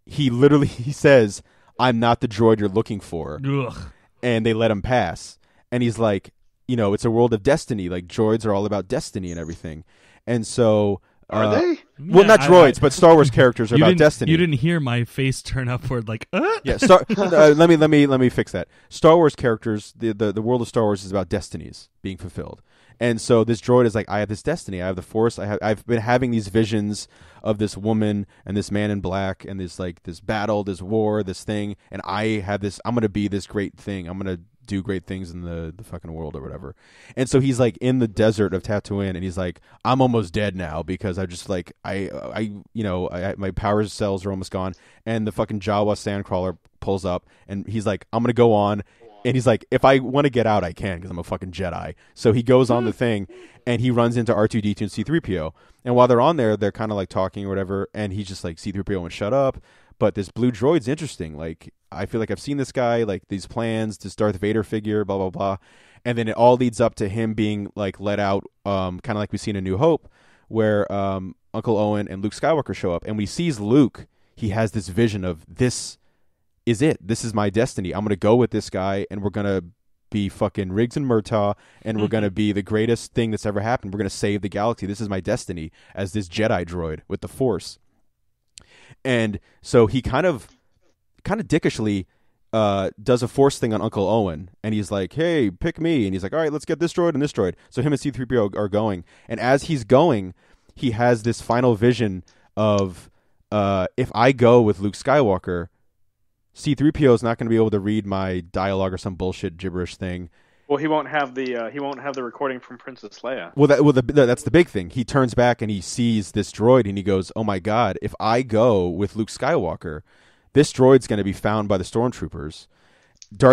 he says, I'm not the droid you're looking for. Ugh. And they let him pass. And he's like, it's a world of destiny. Like, droids are all about destiny and everything. And so... Are they? Well, not droids, but Star Wars characters are about destiny. You didn't hear my face turn upward like, Yeah, let me fix that. Star Wars characters, the world of Star Wars is about destinies being fulfilled. And so this droid is like, I have this destiny. I have the Force. I've been having these visions of this woman and this man in black and this battle, this war, this thing. And I have this. I'm gonna be this great thing. I'm gonna do great things in the fucking world or whatever. And so he's like in the desert of Tatooine, and he's like, I'm almost dead now because I just like my power cells are almost gone. And the fucking Jawa sandcrawler pulls up, and he's like, I'm gonna go on. And he's like, if I want to get out, I can because I'm a fucking Jedi. So he goes on the thing, and he runs into R2-D2 and C-3PO. And while they're on there, they're kind of like talking or whatever. And he's just like, C-3PO won't shut up. But this blue droid's interesting. Like, I feel like I've seen this guy, like these plans, this Darth Vader figure, blah, blah, blah. And then it all leads up to him being like let out, kind of like we see in A New Hope, where Uncle Owen and Luke Skywalker show up. And when he sees Luke, he has this vision of this is it. This is my destiny. I'm going to go with this guy, and we're going to be fucking Riggs and Murtaugh, and we're going to be the greatest thing that's ever happened. We're going to save the galaxy. This is my destiny as this Jedi droid with the Force. And so he kind of dickishly does a Force thing on Uncle Owen, and he's like, hey, pick me. And he's like, all right, let's get this droid and this droid. So him and C-3PO are going. And as he's going, he has this final vision of if I go with Luke Skywalker, C-3PO is not going to be able to read my dialogue or some bullshit gibberish thing. Well, he won't have the recording from Princess Leia. That's the big thing. He turns back and he sees this droid and he goes, "Oh my God! If I go with Luke Skywalker, this droid's going to be found by the stormtroopers.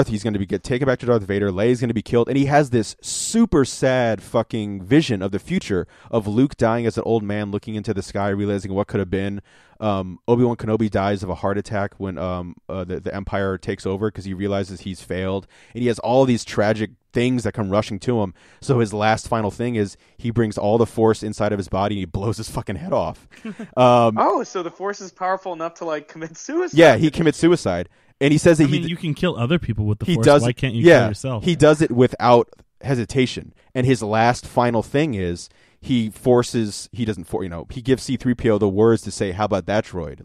He's going to get taken back to Darth Vader. Leia's going to be killed." And he has this super sad fucking vision of the future of Luke dying as an old man, looking into the sky, realizing what could have been. Obi-Wan Kenobi dies of a heart attack when the Empire takes over because he realizes he's failed, and he has all these tragic things that come rushing to him. So his last final thing is he brings all the Force inside of his body and he blows his fucking head off. So the Force is powerful enough to like commit suicide. Yeah, he commits suicide, and he says that you can kill other people with the Force. Why can't you kill yourself? He does it without hesitation, and his last final thing is he gives C-3PO the words to say, "How about that droid?"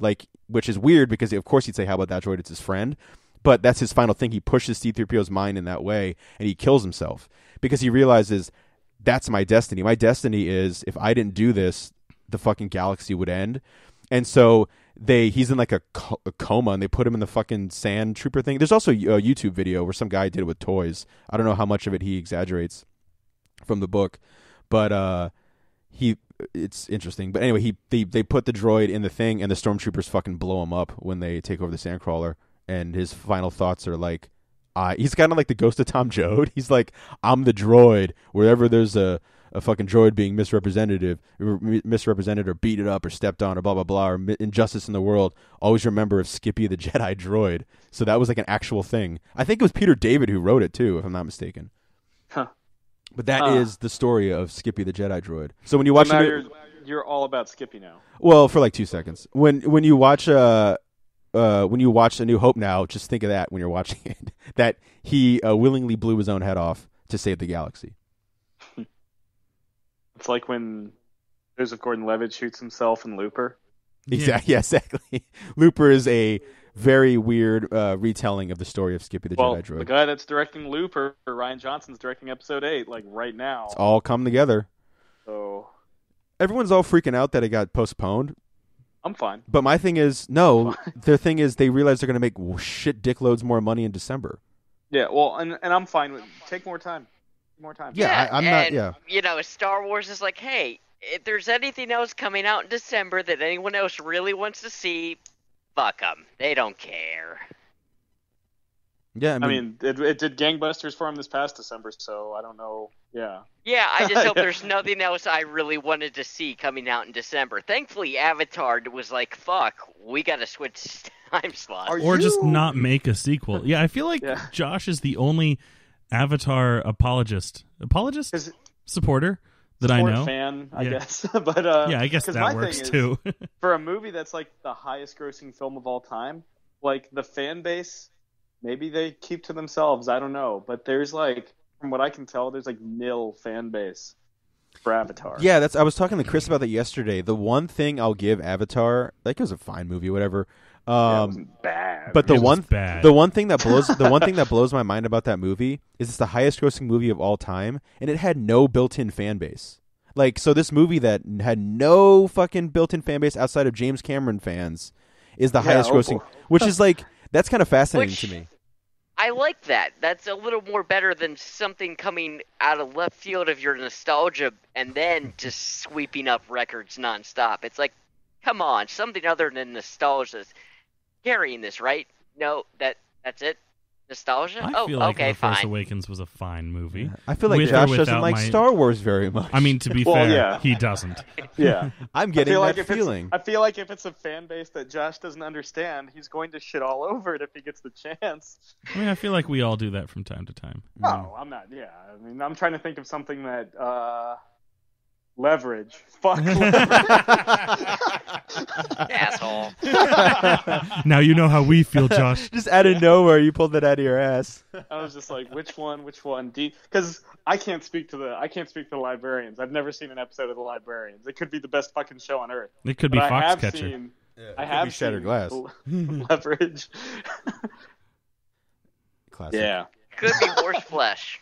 Which is weird because of course he'd say, "How about that droid?" It's his friend. But that's his final thing. He pushes C-3PO's mind in that way, and he kills himself because he realizes that's my destiny. My destiny is if I didn't do this, the fucking galaxy would end. And so he's in like a coma, and they put him in the fucking sand trooper thing. There's also a YouTube video where some guy did it with toys. I don't know how much of it he exaggerates from the book, but it's interesting. But anyway, they put the droid in the thing, and the stormtroopers fucking blow him up when they take over the Sandcrawler. And his final thoughts are like, he's kind of like the ghost of Tom Joad. He's like, "I'm the droid. Wherever there's a fucking droid being misrepresented or beaten up or stepped on or blah, blah, blah, or injustice in the world, always remember of Skippy the Jedi droid." So that was like an actual thing. I think it was Peter David who wrote it too, if I'm not mistaken. Huh. But that is the story of Skippy the Jedi droid. So when you watch you're all about Skippy now. Well, for like 2 seconds. When you watch A New Hope now, just think of that when you're watching it. That he willingly blew his own head off to save the galaxy. It's like when Joseph Gordon-Levitt shoots himself in Looper. Exactly. Yeah, exactly. Looper is a very weird retelling of the story of Skippy the Jedi droid. The guy that's directing Looper, Ryan Johnson's directing Episode 8, like right now. It's all come together. So everyone's all freaking out that it got postponed. I'm fine. But my thing is, no, their thing is they realize they're going to make shit dickloads more money in December. Yeah, well, and I'm fine with take more time. More time. Yeah, I'm not, yeah. You know, Star Wars is like, hey, if there's anything else coming out in December that anyone else really wants to see, fuck them. They don't care. Yeah, I mean it did gangbusters for him this past December, so I don't know. Yeah. Yeah, I just hope there's nothing else I really wanted to see coming out in December. Thankfully, Avatar was like, fuck, we got to switch time slots. Or just not make a sequel. Yeah, I feel like Josh is the only Avatar supporter that I know. Fan, I guess. But yeah, I guess that works too. For a movie that's like the highest grossing film of all time, like the fan base, maybe they keep to themselves. I don't know. But there's like, from what I can tell, there's like nil fan base for Avatar. Yeah, I was talking to Chris about that yesterday. The one thing I'll give Avatar, like it was a fine movie, whatever. It wasn't bad. But the one thing that blows my mind about that movie is it's the highest grossing movie of all time, and it had no built-in fan base. Like, so this movie that had no fucking built-in fan base outside of James Cameron fans is the highest grossing, which is like, that's kind of fascinating to me. I like that. That's a little more better than something coming out of left field of your nostalgia and then just sweeping up records nonstop. It's like, come on, something other than nostalgia is carrying this, right? No, that's it? Nostalgia? I feel like okay, The Force fine. Awakens was a fine movie. I feel like Josh doesn't like Star Wars very much. I mean, to be fair, he doesn't. Yeah. I'm getting that feeling. I feel like if it's a fan base that Josh doesn't understand, he's going to shit all over it if he gets the chance. I mean, I feel like we all do that from time to time. No, I'm not. Yeah. I mean, I'm trying to think of something that... Leverage. Fuck leverage. Asshole. Now you know how we feel, Josh. Just out of nowhere, you pulled that out of your ass. I was just like, which one? Because I can't speak to the Librarians. I've never seen an episode of the Librarians. It could be the best fucking show on earth. It could be Foxcatcher. I have Shattered Glass. Leverage. Classic. Yeah. Could be horseflesh.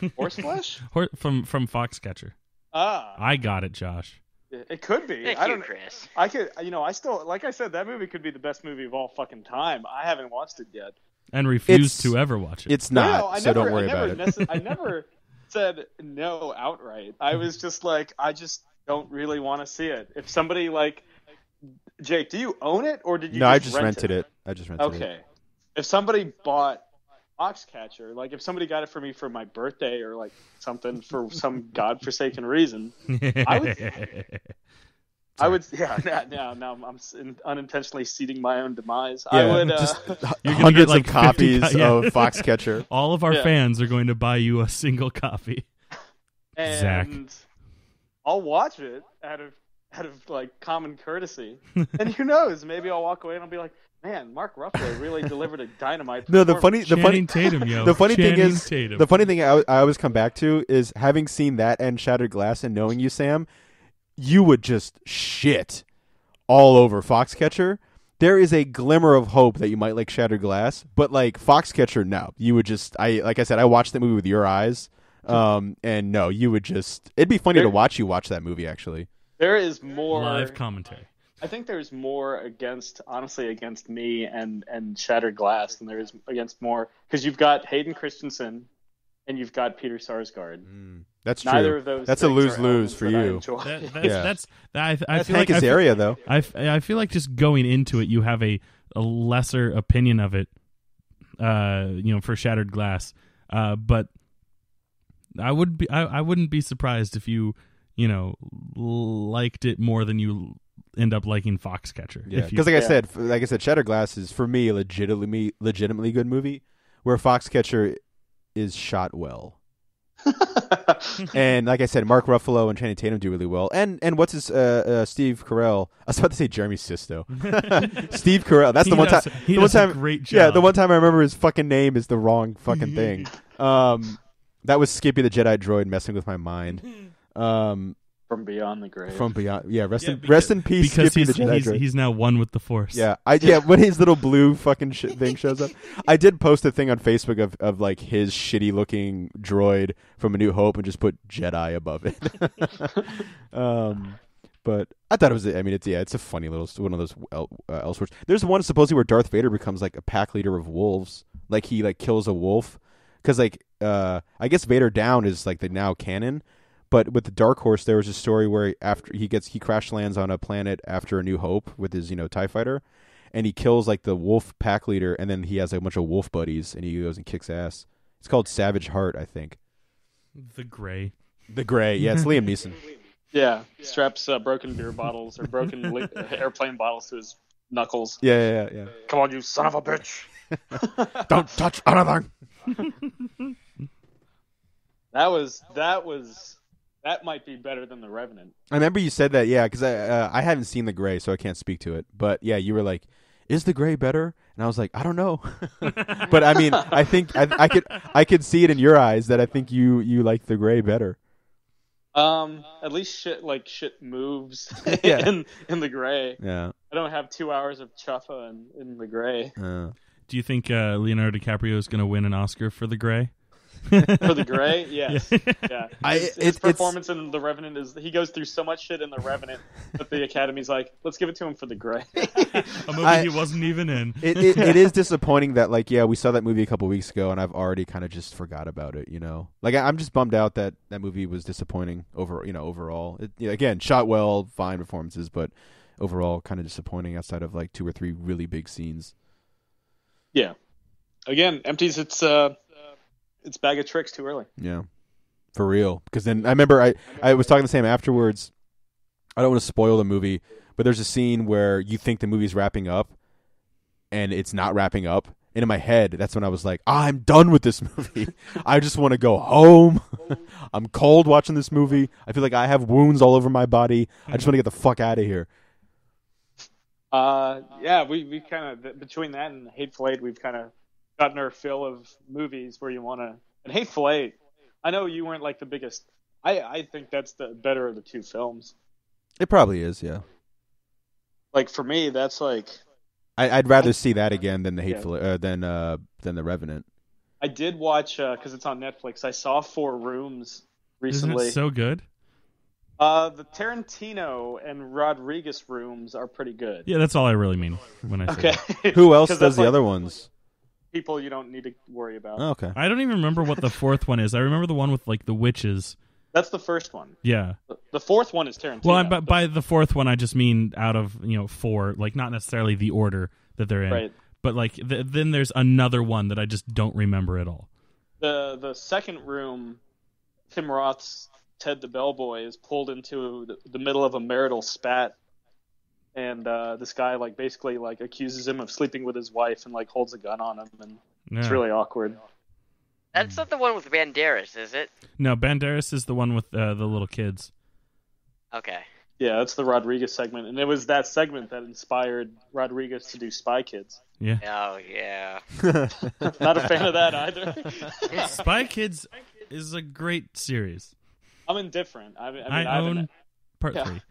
Horseflesh? From Foxcatcher. Ah. I got it, Josh. It could be. Thank you, Chris. I could, I still, like I said, that movie could be the best movie of all fucking time. I haven't watched it yet. And refuse to ever watch it. It's not, don't worry about it. I never said no outright. I was just like, I just don't really want to see it. If somebody like, Jake, do you own it or did you? No, just I just rent rented it. I just rented it. Okay. If somebody bought Foxcatcher, like if somebody got it for me for my birthday or like something for some godforsaken reason, I would, now I'm unintentionally seeding my own demise. Yeah, I would, you're hundreds of copies of Foxcatcher. All of our fans are going to buy you a single copy. And Zach. I'll watch it out of like common courtesy, and who knows? Maybe I'll walk away and I'll be like, "Man, Mark Ruffalo really delivered a dynamite." No, the funny Tatum, yo. the funny thing is, Tatum. the funny thing I always come back to is having seen that and Shattered Glass and knowing you, Sam, you would just shit all over Foxcatcher. There is a glimmer of hope that you might like Shattered Glass, but like Foxcatcher, no, you would just. Like I said, I watched the movie with your eyes, and no, you would just. It'd be funny to watch you watch that movie. Actually, there is more live commentary. I think there's more against me and Shattered Glass than there is against more because you've got Hayden Christensen and you've got Peter Sarsgaard. That's true. Neither of those. That's a lose-lose for you. That's I feel Hank like Azaria, though. I feel like just going into it, you have a lesser opinion of it, for Shattered Glass. But I wouldn't be surprised if you liked it more than you end up liking Foxcatcher. Yeah, because like I said, Shattered Glass is for me a legitimately good movie, where Foxcatcher is shot well. And like I said, Mark Ruffalo and Channing Tatum do really well. And what's his Steve Carell? I was about to say Jeremy Sisto. Steve Carell. That's the one time. He does a great job. Yeah, the one time I remember his fucking name is the wrong fucking thing. That was Skippy the Jedi droid messing with my mind. From beyond the grave. From beyond, yeah. Rest in peace, because Skippy the Jedi droid. He's now one with the Force. Yeah, when his little blue fucking thing shows up, I did post a thing on Facebook of like his shitty looking droid from A New Hope and just put Jedi above it. But I thought it was. I mean, it's a funny little one of those Elseworlds. There's one supposedly where Darth Vader becomes like a pack leader of wolves, like he like kills a wolf, because like I guess Vader Down is like the now canon. But with the Dark Horse, there was a story where after he crash lands on a planet after A New Hope with his TIE fighter, and he kills like the wolf pack leader, and then he has like, a bunch of wolf buddies, and he goes and kicks ass. It's called Savage Heart, I think. The Gray. Yeah, it's Liam Neeson. Yeah, straps broken beer bottles or broken airplane bottles to his knuckles. Yeah. Come on, you son of a bitch! Don't touch anything. That might be better than The Revenant. I remember you said that, yeah, because I haven't seen The Gray, so I can't speak to it. But yeah, you were like, "Is The Gray better?" And I was like, "I don't know." But I mean, I think I could see it in your eyes that I think you like The Gray better. At least shit moves in The Gray. Yeah, I don't have 2 hours of chuffa in The Gray. Do you think Leonardo DiCaprio is going to win an Oscar for The Gray? For The Gray, yes. Yeah. His performance in The Revenant he goes through so much shit in The Revenant that the Academy's like, let's give it to him for The Gray. A movie he wasn't even in. It is disappointing that we saw that movie a couple weeks ago and I've already kind of just forgot about it, Like I'm just bummed out that movie was disappointing overall. Again, shot well, fine performances, but overall kind of disappointing outside of like 2 or 3 really big scenes. Yeah. Again, empties its bag of tricks too early. Yeah, for real. Because then I remember I was talking to Sam afterwards. I don't want to spoil the movie, but there's a scene where you think the movie's wrapping up, and it's not wrapping up. And in my head, that's when I was like, I'm done with this movie. I just want to go home. I'm cold watching this movie. I feel like I have wounds all over my body. I just want to get the fuck out of here. Yeah, we kind of, between that and Hateful Eight, we've kind of gotten our fill of movies where you want to. And Hateful Eight, I know you weren't like the biggest. I think that's the better of the 2 films. It probably is, yeah. Like for me, that's like. I'd rather see that again than the Hateful than the Revenant. I did watch because it's on Netflix. I saw 4 Rooms recently. Isn't it so good? The Tarantino and Rodriguez rooms are pretty good. Yeah, that's all I really mean when I say that. Who else does the other ones? People you don't need to worry about. Oh, okay. I don't even remember what the fourth one is. I remember the one with like the witches. That's the first one. Yeah. The fourth one is Tarantino. Well, by the fourth one, I just mean out of 4, like not necessarily the order that they're in, right. But like then there's another one that I just don't remember at all. The second room, Tim Roth's Ted the Bellboy is pulled into the middle of a marital spat, and this guy like basically like accuses him of sleeping with his wife and like holds a gun on him, and it's really awkward. That's not the one with Banderas, is it? No, Banderas is the one with the little kids. Okay. Yeah, that's the Rodriguez segment, and it was that segment that inspired Rodriguez to do Spy Kids. Yeah. Oh yeah. Not a fan of that either. Spy Kids is a great series. I'm indifferent. I mean, I own part 3.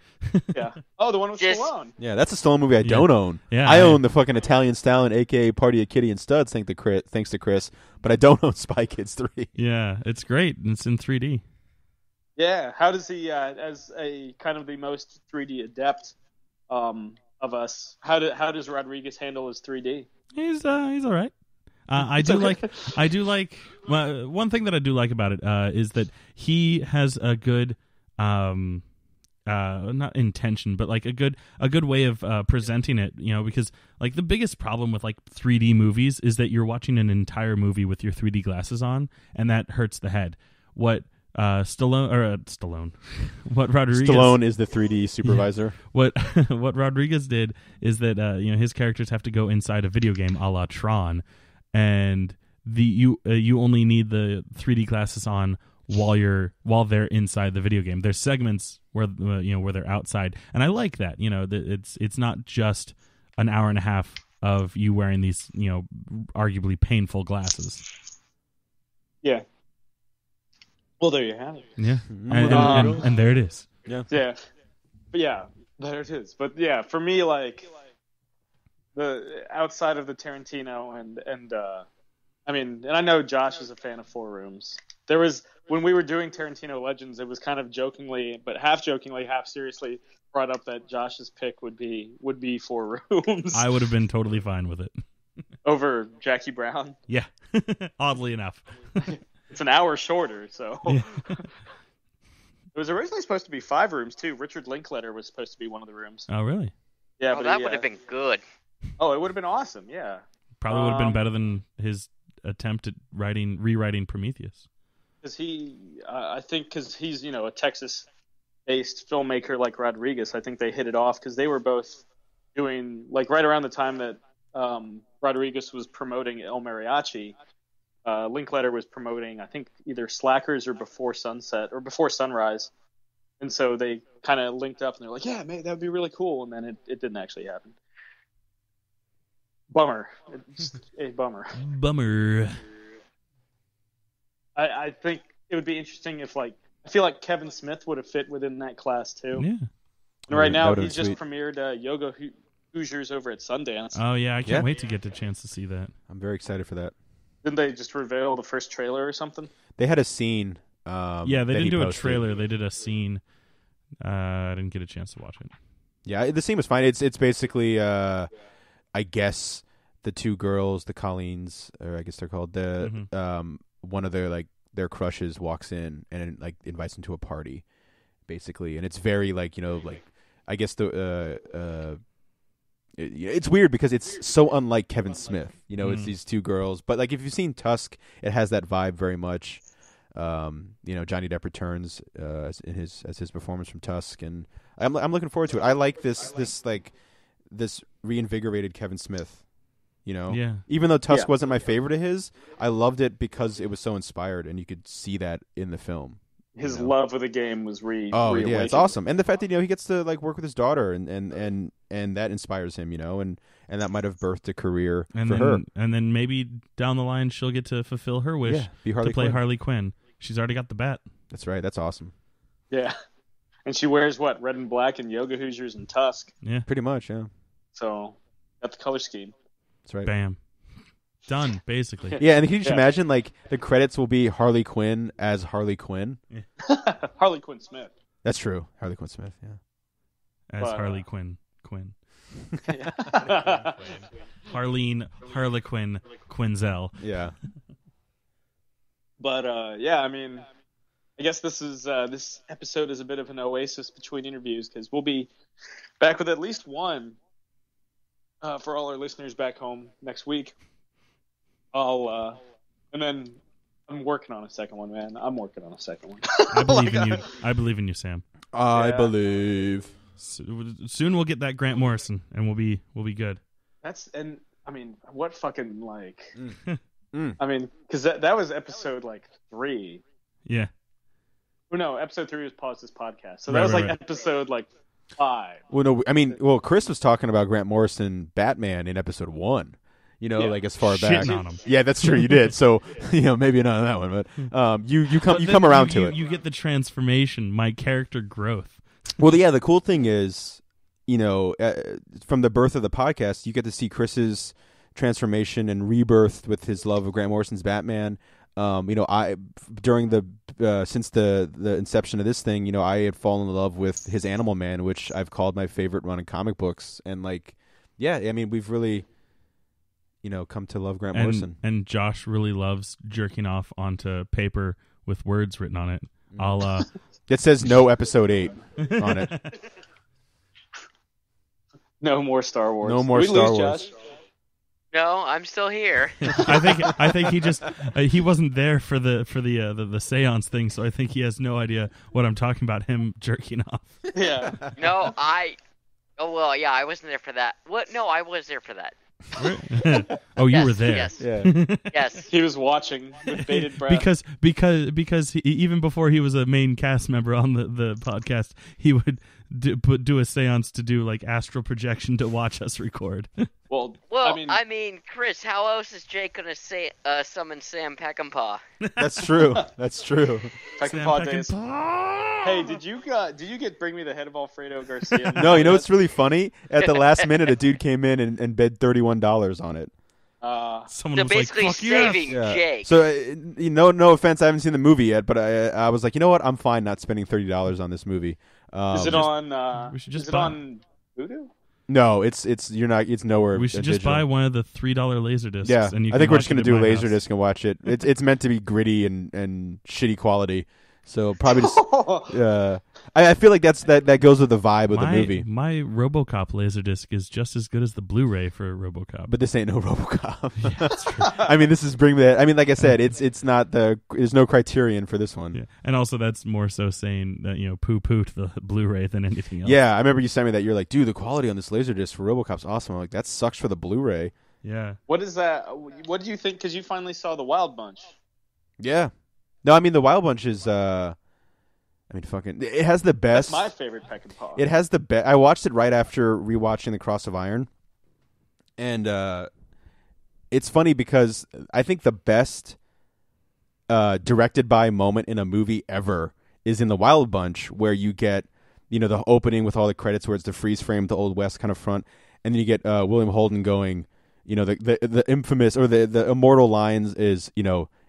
Yeah. Oh, the one with Stallone. Yeah, that's a Stallone movie I don't own. Yeah, I own the fucking Italian Stallion, a.k.a. Party of Kitty and Studs, thanks to Chris, but I don't own Spy Kids 3. Yeah, it's great. It's in 3D. Yeah. How does he, as a kind of the most 3D adept of us, how does Rodriguez handle his 3D? He's all right. I do like one thing that I do like about it is that he has a good not intention, but like a good way of presenting it, because like the biggest problem with like 3D movies is that you're watching an entire movie with your 3D glasses on, and that hurts the head. What Stallone what Rodriguez Stallone is the 3D supervisor. Yeah, what Rodriguez did is that his characters have to go inside a video game a la Tron, and you only need the 3D glasses on while they're inside the video game. There's segments where where they're outside, and I like that. It's not just an hour and a half of you wearing these arguably painful glasses. Yeah. Well, there you have it. Yeah, and there it is. Yeah. Yeah. But yeah, there it is. But yeah, for me, like the outside of the Tarantino and I mean, and I know Josh is a fan of Four Rooms. There was, when we were doing Tarantino Legends, it was kind of jokingly, but half jokingly, half seriously brought up that Josh's pick would be Four Rooms. I would have been totally fine with it. Over Jackie Brown. Yeah, oddly enough. It's an hour shorter, so. Yeah. It was originally supposed to be 5 rooms too. Richard Linklater was supposed to be one of the rooms. Oh, really? Yeah, but that would have been good. Oh, it would have been awesome. Yeah. Probably would have been better than his attempt at rewriting Prometheus. Because I think because he's a Texas-based filmmaker like Rodriguez, I think they hit it off because they were both doing like right around the time that Rodriguez was promoting El Mariachi. Linklater was promoting, I think, either Slackers or Before Sunset or Before Sunrise, and so they kind of linked up and they're like, "Yeah, man, that would be really cool." And then it didn't actually happen. Bummer. Just a bummer. Bummer. I think it would be interesting if I feel like Kevin Smith would have fit within that class too. Yeah. And right now he just premiered Yoga Hoosiers over at Sundance. Oh yeah, I can't wait to get the chance to see that. I'm very excited for that. Didn't they just reveal the first trailer or something? They had a scene. Yeah, they didn't do a trailer. They did a scene. I didn't get a chance to watch it. Yeah, the scene was fine. It's basically, I guess, the two girls, the Colleens, or I guess they're called, one of their crushes walks in and invites them to a party, basically, and it's very I guess it's weird because it's so unlike Kevin Smith. It's these two girls. But if you've seen Tusk, it has that vibe very much. Johnny Depp returns as his performance from Tusk, and I'm looking forward to it. I like this reinvigorated Kevin Smith. Yeah. Even though Tusk wasn't my favorite of his, I loved it because it was so inspired, and you could see that in the film. His love of the game was reawakened. Yeah, it's awesome, and the fact that he gets to work with his daughter, and that inspires him, and that might have birthed a career for her. And then maybe down the line she'll get to fulfill her wish to play Harley Quinn. She's already got the bat. That's right. That's awesome. Yeah, and she wears what, red and black and Yoga Hoosiers and Tusk. Yeah, pretty much. Yeah. So got the color scheme. That's right. Bam. Done, basically. Yeah, and can you just imagine, the credits will be Harley Quinn as Harley Quinn? Yeah. Harley Quinn Smith. That's true. Harley Quinn Smith, yeah. As Harley Quinn. Harlequin Quinzel. Yeah. But yeah, I mean, I guess this episode is a bit of an oasis between interviews because we'll be back with at least one for all our listeners back home next week. And then I'm working on a second one, man. I'm working on a second one. I believe in you. I believe in you, Sam. I believe. Soon we'll get that Grant Morrison, and we'll be good. I mean, what fucking like? I mean, because that was episode 3. Yeah. Oh no, episode 3 was Pause This Podcast, so that was episode 5. Well, no, I mean, Chris was talking about Grant Morrison Batman in episode 1. As far back. Shitting on him. Yeah, that's true. You did. So, maybe not on that one, but you come around to it. You get the transformation, my character growth. Well, yeah, the cool thing is, from the birth of the podcast, you get to see Chris's transformation and rebirth with his love of Grant Morrison's Batman. Since the inception of this thing, I had fallen in love with his Animal Man, which I've called my favorite run in comic books, and we've really, come to love Grant Morrison. And Josh really loves jerking off onto paper with words written on it. It says no episode 8 on it. No more Star Wars. No more Star Wars. Josh? No, I'm still here. I think he just he wasn't there for the seance thing, so I think he has no idea what I'm talking about. Him jerking off. Yeah. No, I wasn't there for that. What? No, I was there for that. Oh, you Yes, were there. Yes. Yeah. Yes. He was watching with bated breath. Because even before he was a main cast member on the podcast, he would do a seance to do astral projection to watch us record. Well, I mean, Chris, how else is Jake gonna summon Sam Peckinpah? That's true. That's true. Peckinpah days. Hey, did you get Bring Me the Head of Alfredo Garcia? No, what's really funny? At the last minute, a dude came in and bid $31 on it. Someone So was basically like, "Fuck yes." saving Jake. So, no offense, I haven't seen the movie yet, but I was like, you know what? I'm fine not spending $30 on this movie. Is it on? on Voodoo? No, it's nowhere. We should just digital. buy one of the $3 Laserdiscs. Yeah, and you I think can we're watch just gonna it do at my house. Laserdisc and watch it. It's meant to be gritty and shitty quality. So probably just. I feel like that goes with the vibe of the movie. My RoboCop Laserdisc is just as good as the Blu-ray for RoboCop. But this ain't no RoboCop. Yeah, that's true. I mean, this is Bring Me. I mean, like I said, it's not there's no criterion for this one. Yeah. And also, that's more so saying that poo-poo to the Blu-ray than anything else. Yeah, I remember you sent me that. You're like, dude, the quality on this Laserdisc for RoboCop's awesome. I'm like, that sucks for the Blu-ray. Yeah. What is that? What do you think? Because you finally saw the Wild Bunch. Yeah. No, I mean the Wild Bunch is. Fucking. It has the best. That's my favorite Peckinpah. It has the best. I watched it right after rewatching The Cross of Iron, and it's funny because I think the best directed by moment in a movie ever is in the Wild Bunch, where you get the opening with all the credits where it's the freeze frame, the Old West kind of front, and then you get William Holden going. The infamous or the immortal lines is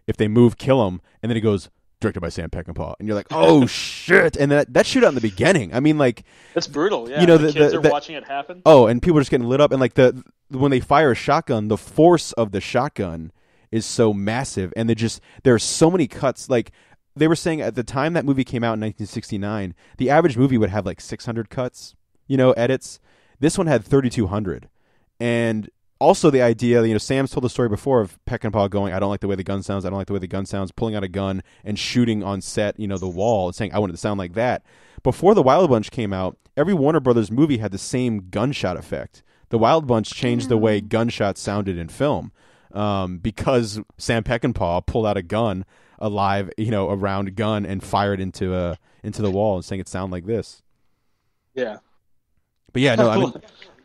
if they move, kill them, and then he goes. Directed by Sam Peckinpah, and you're like, oh shit! And that shootout in the beginning, I mean, that's brutal. Yeah, the kids are watching it happen. Oh, and people are just getting lit up, and when they fire a shotgun, the force of the shotgun is so massive, and there are so many cuts. Like they were saying at the time that movie came out in 1969, the average movie would have 600 cuts, edits. This one had 3,200, and also the idea, Sam's told the story before of Peckinpah going, I don't like the way the gun sounds, pulling out a gun and shooting on set, the wall and saying, I want it to sound like that. Before the Wild Bunch came out, every Warner Brothers movie had the same gunshot effect. The Wild Bunch changed the way gunshots sounded in film because Sam Peckinpah pulled out a gun, a round gun, and fired into the wall and saying it sound like this. Yeah. But yeah, no, I mean...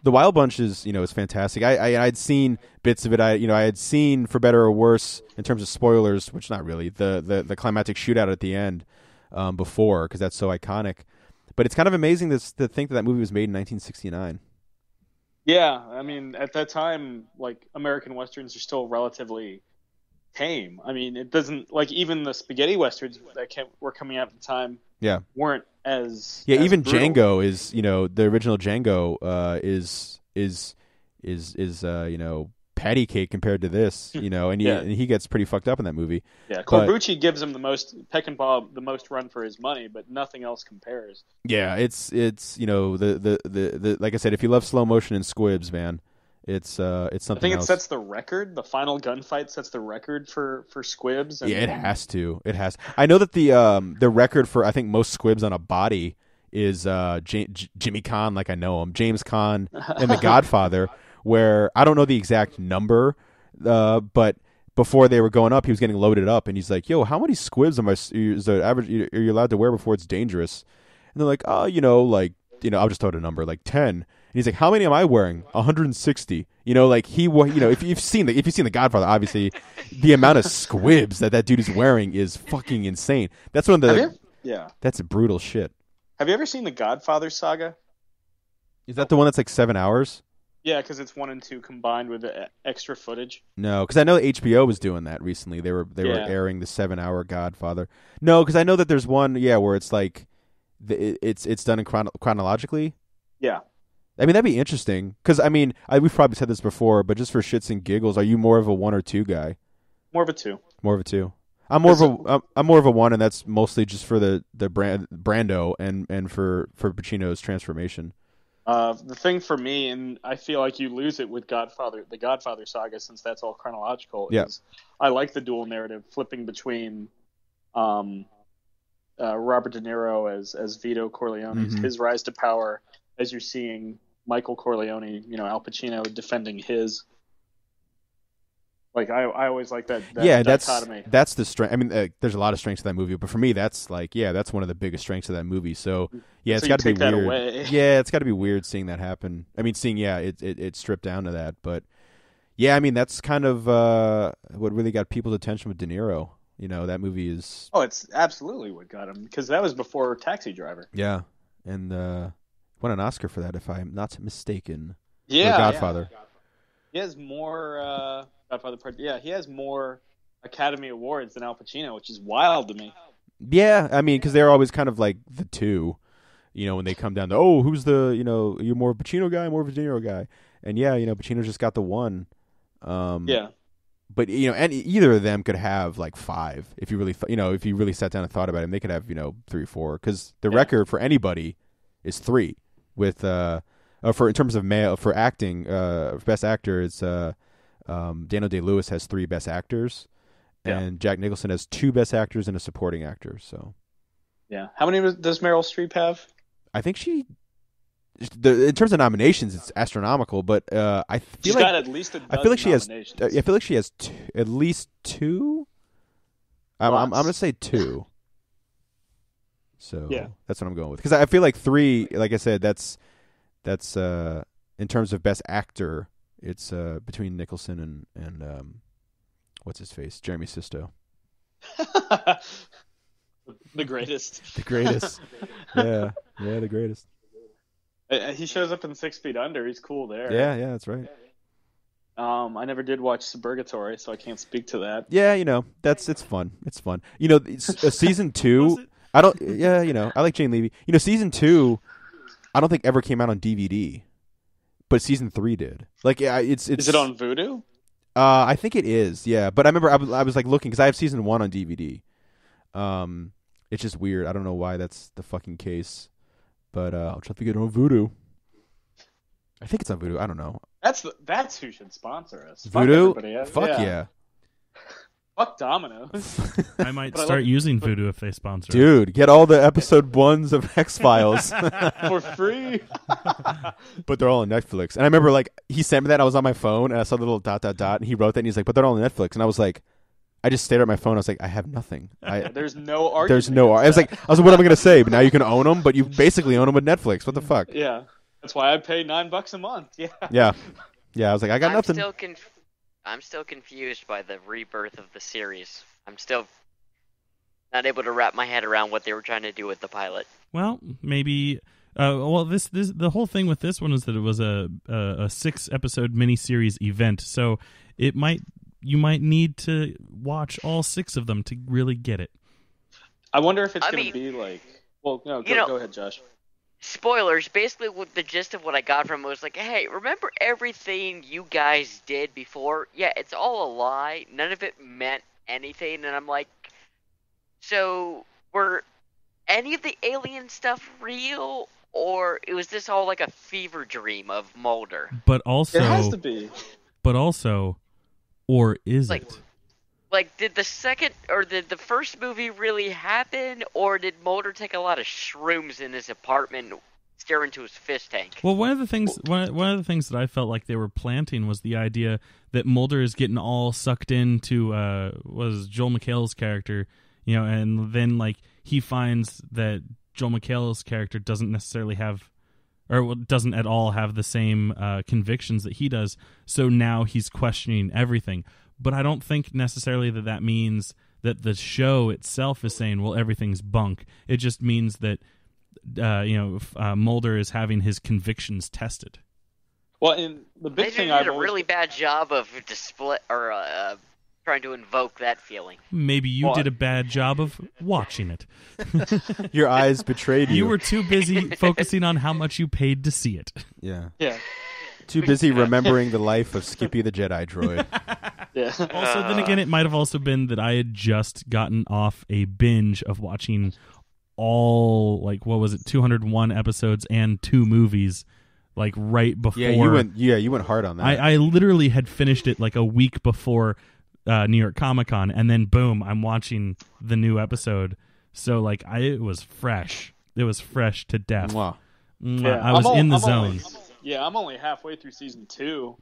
The Wild Bunch is fantastic. I'd seen bits of it. I had seen, for better or worse, in terms of spoilers, which not really, the climactic shootout at the end before, because that's so iconic. But it's kind of amazing to think that movie was made in 1969. Yeah, I mean, at that time, American westerns are still relatively tame. I mean, it doesn't even the spaghetti westerns that were coming out at the time. Yeah, weren't as even brutal. Django is, the original Django is patty cake compared to this, and he gets pretty fucked up in that movie. Yeah, Corbucci gives him the most run for his money, but nothing else compares. Yeah, it's the like I said, if you love slow motion and squibs, man, it's something else. I think it sets the record. The final gunfight sets the record for squibs. Yeah, it has to. It has. I know that the record for, I think, most squibs on a body is Jimmy Caan, like I know him, James Caan, and The Godfather. Where I don't know the exact number, but before they were going up, he was getting loaded up, and he's like, "Yo, how many squibs is the average? Are you allowed to wear before it's dangerous?" And they're like, "Oh, I'll just throw out a number, like 10." And he's like, "How many am I wearing? 160." If you've seen The Godfather, obviously, the amount of squibs that dude is wearing is fucking insane. That's one of the That's a brutal shit. Have you ever seen the Godfather saga? Is that the one that's like 7 hours? Yeah, because it's 1 and 2 combined with the extra footage. No, because I know HBO was doing that recently. They were airing the 7-hour Godfather. No, because I know that there's one, where it's like it's done in chronologically. Yeah, I mean that'd be interesting. Because we've probably said this before, but just for shits and giggles, are you more of a 1 or 2 guy? More of a 2. More of a 2. I'm more of a 1, and that's mostly just for the Brando and for Pacino's transformation. The thing for me, and I feel like you lose it with the Godfather saga, since that's all chronological, is I like the dual narrative, flipping between Robert De Niro as Vito Corleone, his rise to power, as you're seeing Michael Corleone, Al Pacino defending his. Like I always like that dichotomy. That's the strength. There's a lot of strengths to that movie, but for me, that's that's one of the biggest strengths of that movie. So it's got to be weird. Away. Yeah, it's got to be weird seeing that happen. Seeing it stripped down to that, but that's kind of what really got people's attention with De Niro. That movie is. Oh, it's absolutely what got him, because that was before Taxi Driver. Yeah, and won an Oscar for that, if I'm not mistaken. Yeah, for Godfather. Yeah. He has more. Godfather Part. Yeah, he has more Academy Awards than Al Pacino, which is wild to me. Yeah, because they're always kind of like the two, when they come down to, who's the, you're more of a Pacino guy, more of a De Niro guy, and Pacino just got the one. Yeah. But and either of them could have like 5 if you really, if you really sat down and thought about it. They could have 3 or 4, because the record for anybody is 3 with in terms of male for acting, best actor it's Daniel Day-Lewis has 3 best actors, and Jack Nicholson has 2 best actors and a supporting actor. So, how many does Meryl Streep have? I think in terms of nominations, it's astronomical. But I feel she's got at least a dozen. I feel like she has. Nominations. I feel like she has at least 2. I'm going to say 2. So that's what I'm going with, because I feel like 3. Like I said, that's in terms of best actor. It's between Nicholson and what's his face, Jeremy Sisto. The greatest. The greatest. Yeah, the greatest. He shows up in 6 Feet Under. He's cool there. Yeah, that's right. I never did watch Suburgatory, so I can't speak to that. Yeah, it's fun. It's fun. Season 2. I don't. Yeah, I like Jane Levy. Season 2, I don't think ever came out on DVD. But season 3 did. Like, it's. Is it on Vudu? I think it is. Yeah, but I remember I was like looking, because I have season 1 on DVD. It's just weird. I don't know why that's the fucking case, but I'll try to get it on Vudu. I think it's on Vudu. I don't know. That's who should sponsor us. Vudu. Fuck yeah. Fuck Domino's. I might start using Vudu if they sponsor. Dude, get all the episode 1s of X-Files for free. But they're all on Netflix. And I remember, like, he sent me that. I was on my phone, and I saw the little ... and he wrote that, and he's like, but they're all on Netflix. And I was like, I just stared at my phone. I was like, I have nothing. There's no argument. There's no argument. I was like, what am I going to say? But now you can own them, but you basically own them with Netflix. What the fuck? Yeah. That's why I pay $9 a month. Yeah. Yeah, I was like, I got nothing. I'm still confused by the rebirth of the series. I'm still not able to wrap my head around what they were trying to do with the pilot. Well, maybe. This the whole thing with this one is that it was a 6-episode miniseries event, so you might need to watch all 6 of them to really get it. I wonder if it's going to be like. Well, no, go ahead, Josh. Spoilers. Basically, what the gist of what I got from it was like, hey, remember everything you guys did before? Yeah, it's all a lie. None of it meant anything. And I'm like, so were any of the alien stuff real, or was this all like a fever dream of Mulder? But also, it has to be. But also, or is it? Like, did the first movie really happen, or did Mulder take a lot of shrooms in his apartment, stare into his fish tank? Well, one of the things that I felt like they were planting was the idea that Mulder is getting all sucked into was Joel McHale's character, and then like he finds that Joel McHale's character doesn't necessarily have, or doesn't at all have the same convictions that he does. So now he's questioning everything. But I don't think necessarily that means that the show itself is saying, well, everything's bunk. It just means that, Mulder is having his convictions tested. Well, and the big thing I did a really bad job of trying to invoke that feeling. Maybe you did a bad job of watching it. Your eyes betrayed you. You were too busy focusing on how much you paid to see it. Yeah. Yeah. Too busy remembering the life of Skippy the Jedi droid. Yeah. Also, then again, it might have also been that I had just gotten off a binge of watching all, 201 episodes and 2 movies, right before. Yeah, you went hard on that. I literally had finished it a week before New York Comic Con, and then boom, I'm watching the new episode. So it was fresh. It was fresh to death. Wow. Yeah, I was in the zone. I'm only halfway through season 2.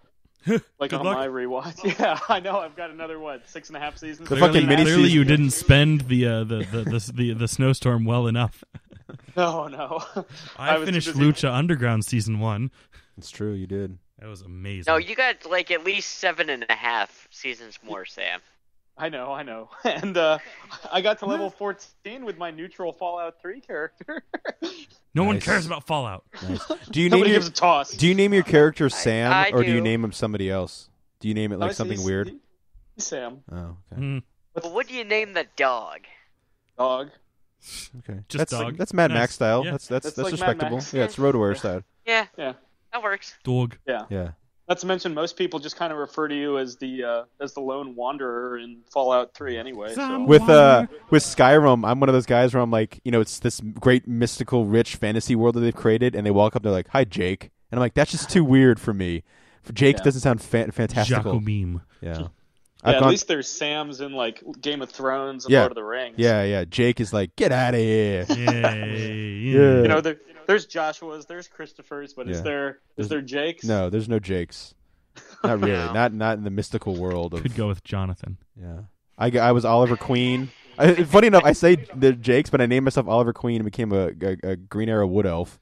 Good on luck. my rewatch. Yeah, I know. I've got another 6.5 seasons. Clearly, you didn't spend the snowstorm well enough. No. I finished Lucha Underground season 1. It's true, you did. That was amazing. No, you got at least 7.5 seasons more, Sam. I know. And I got to level 14 with my neutral Fallout 3 character. No one cares about Fallout. Nice. Nobody gives a toss. Do you name your character Sam, or do you do. name him somebody else? Do you name it something weird? He's Sam. Oh, okay. But what do you name the dog? Dog. Okay. Just dog. That's Mad Max style. Yeah. That's like respectable. Mad Max. Yeah, it's RoadWarrior style. Yeah, Yeah. that works. Dog. Yeah. Not to mention, most people just kind of refer to you as the lone wanderer in Fallout 3 anyway. So. With Skyrim, I'm one of those guys where I'm like, it's this great mystical, rich fantasy world that they've created, and they walk up, they're like, "Hi, Jake," and I'm like, that's just too weird for me. Jake doesn't sound fantastical. Jacobim. Yeah. At least there's Sam's in Game of Thrones and Lord of the Rings. Yeah. Jake is like, get out of here. Yeah. There's Joshua's, there's Christopher's, but is there Jake's? No, there's no Jakes. Not really. No. Not in the mystical world of. Could go with Jonathan. Yeah. I was Oliver Queen. Funny enough, I say the Jakes, but I named myself Oliver Queen and became a Green Arrow Wood Elf.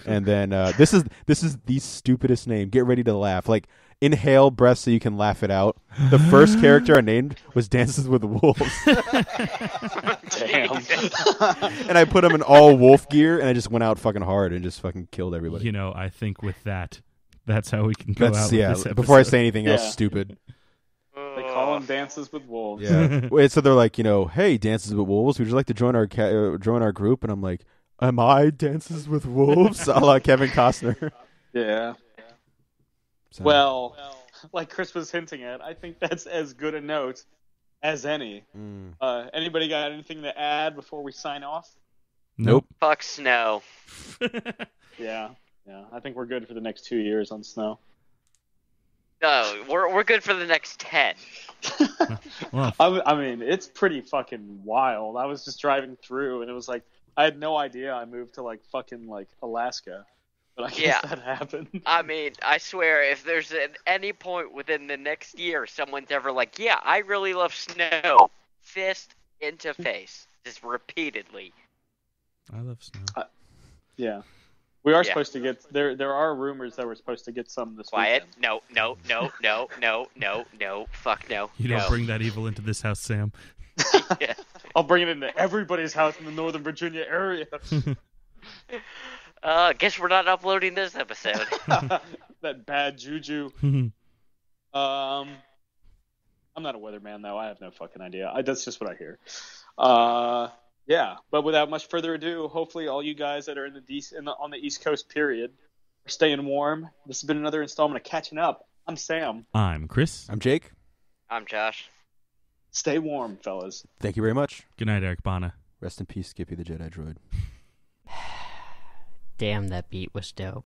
And then this is the stupidest name. Get ready to laugh. Inhale breath so you can laugh it out. The first character I named was Dances with Wolves. Damn. And I put him in all wolf gear, and I just went out fucking hard and just fucking killed everybody. I think with that's how we can go out with this episode. Before I say anything else stupid. They call him Dances with Wolves. Yeah. Wait, so they're like, hey, Dances with Wolves, would you like to join our group? And I'm like, am I Dances with Wolves? A la Kevin Costner. Yeah. So. Well, like Chris was hinting at, I think that's as good a note as any. Anybody got anything to add before we sign off? Nope. Fuck snow. Yeah. I think we're good for the next 2 years on snow. No, we're good for the next 10. Well, I mean, it's pretty fucking wild. I was just driving through, and it was I had no idea I moved to fucking Alaska. But I guess that happened. I mean, I swear, if there's at any point within the next year someone's ever like, yeah, I really love snow, fist into face, just repeatedly. I love snow. Yeah. We are supposed to get, there are rumors that we're supposed to get some this Quiet. weekend. No, fuck no. You don't bring that evil into this house, Sam. Yeah. I'll bring it into everybody's house in the Northern Virginia area. Guess we're not uploading this episode. That bad juju. I'm not a weatherman, though. I have no fucking idea. That's just what I hear. Yeah, but without much further ado, hopefully all you guys that are on the East Coast period are staying warm. This has been another installment of Catching Up. I'm Sam. I'm Chris. I'm Jake. I'm Josh. Stay warm, fellas. Thank you very much. Good night, Eric Bana. Rest in peace, Skippy the Jedi Droid. Damn, that beat was dope.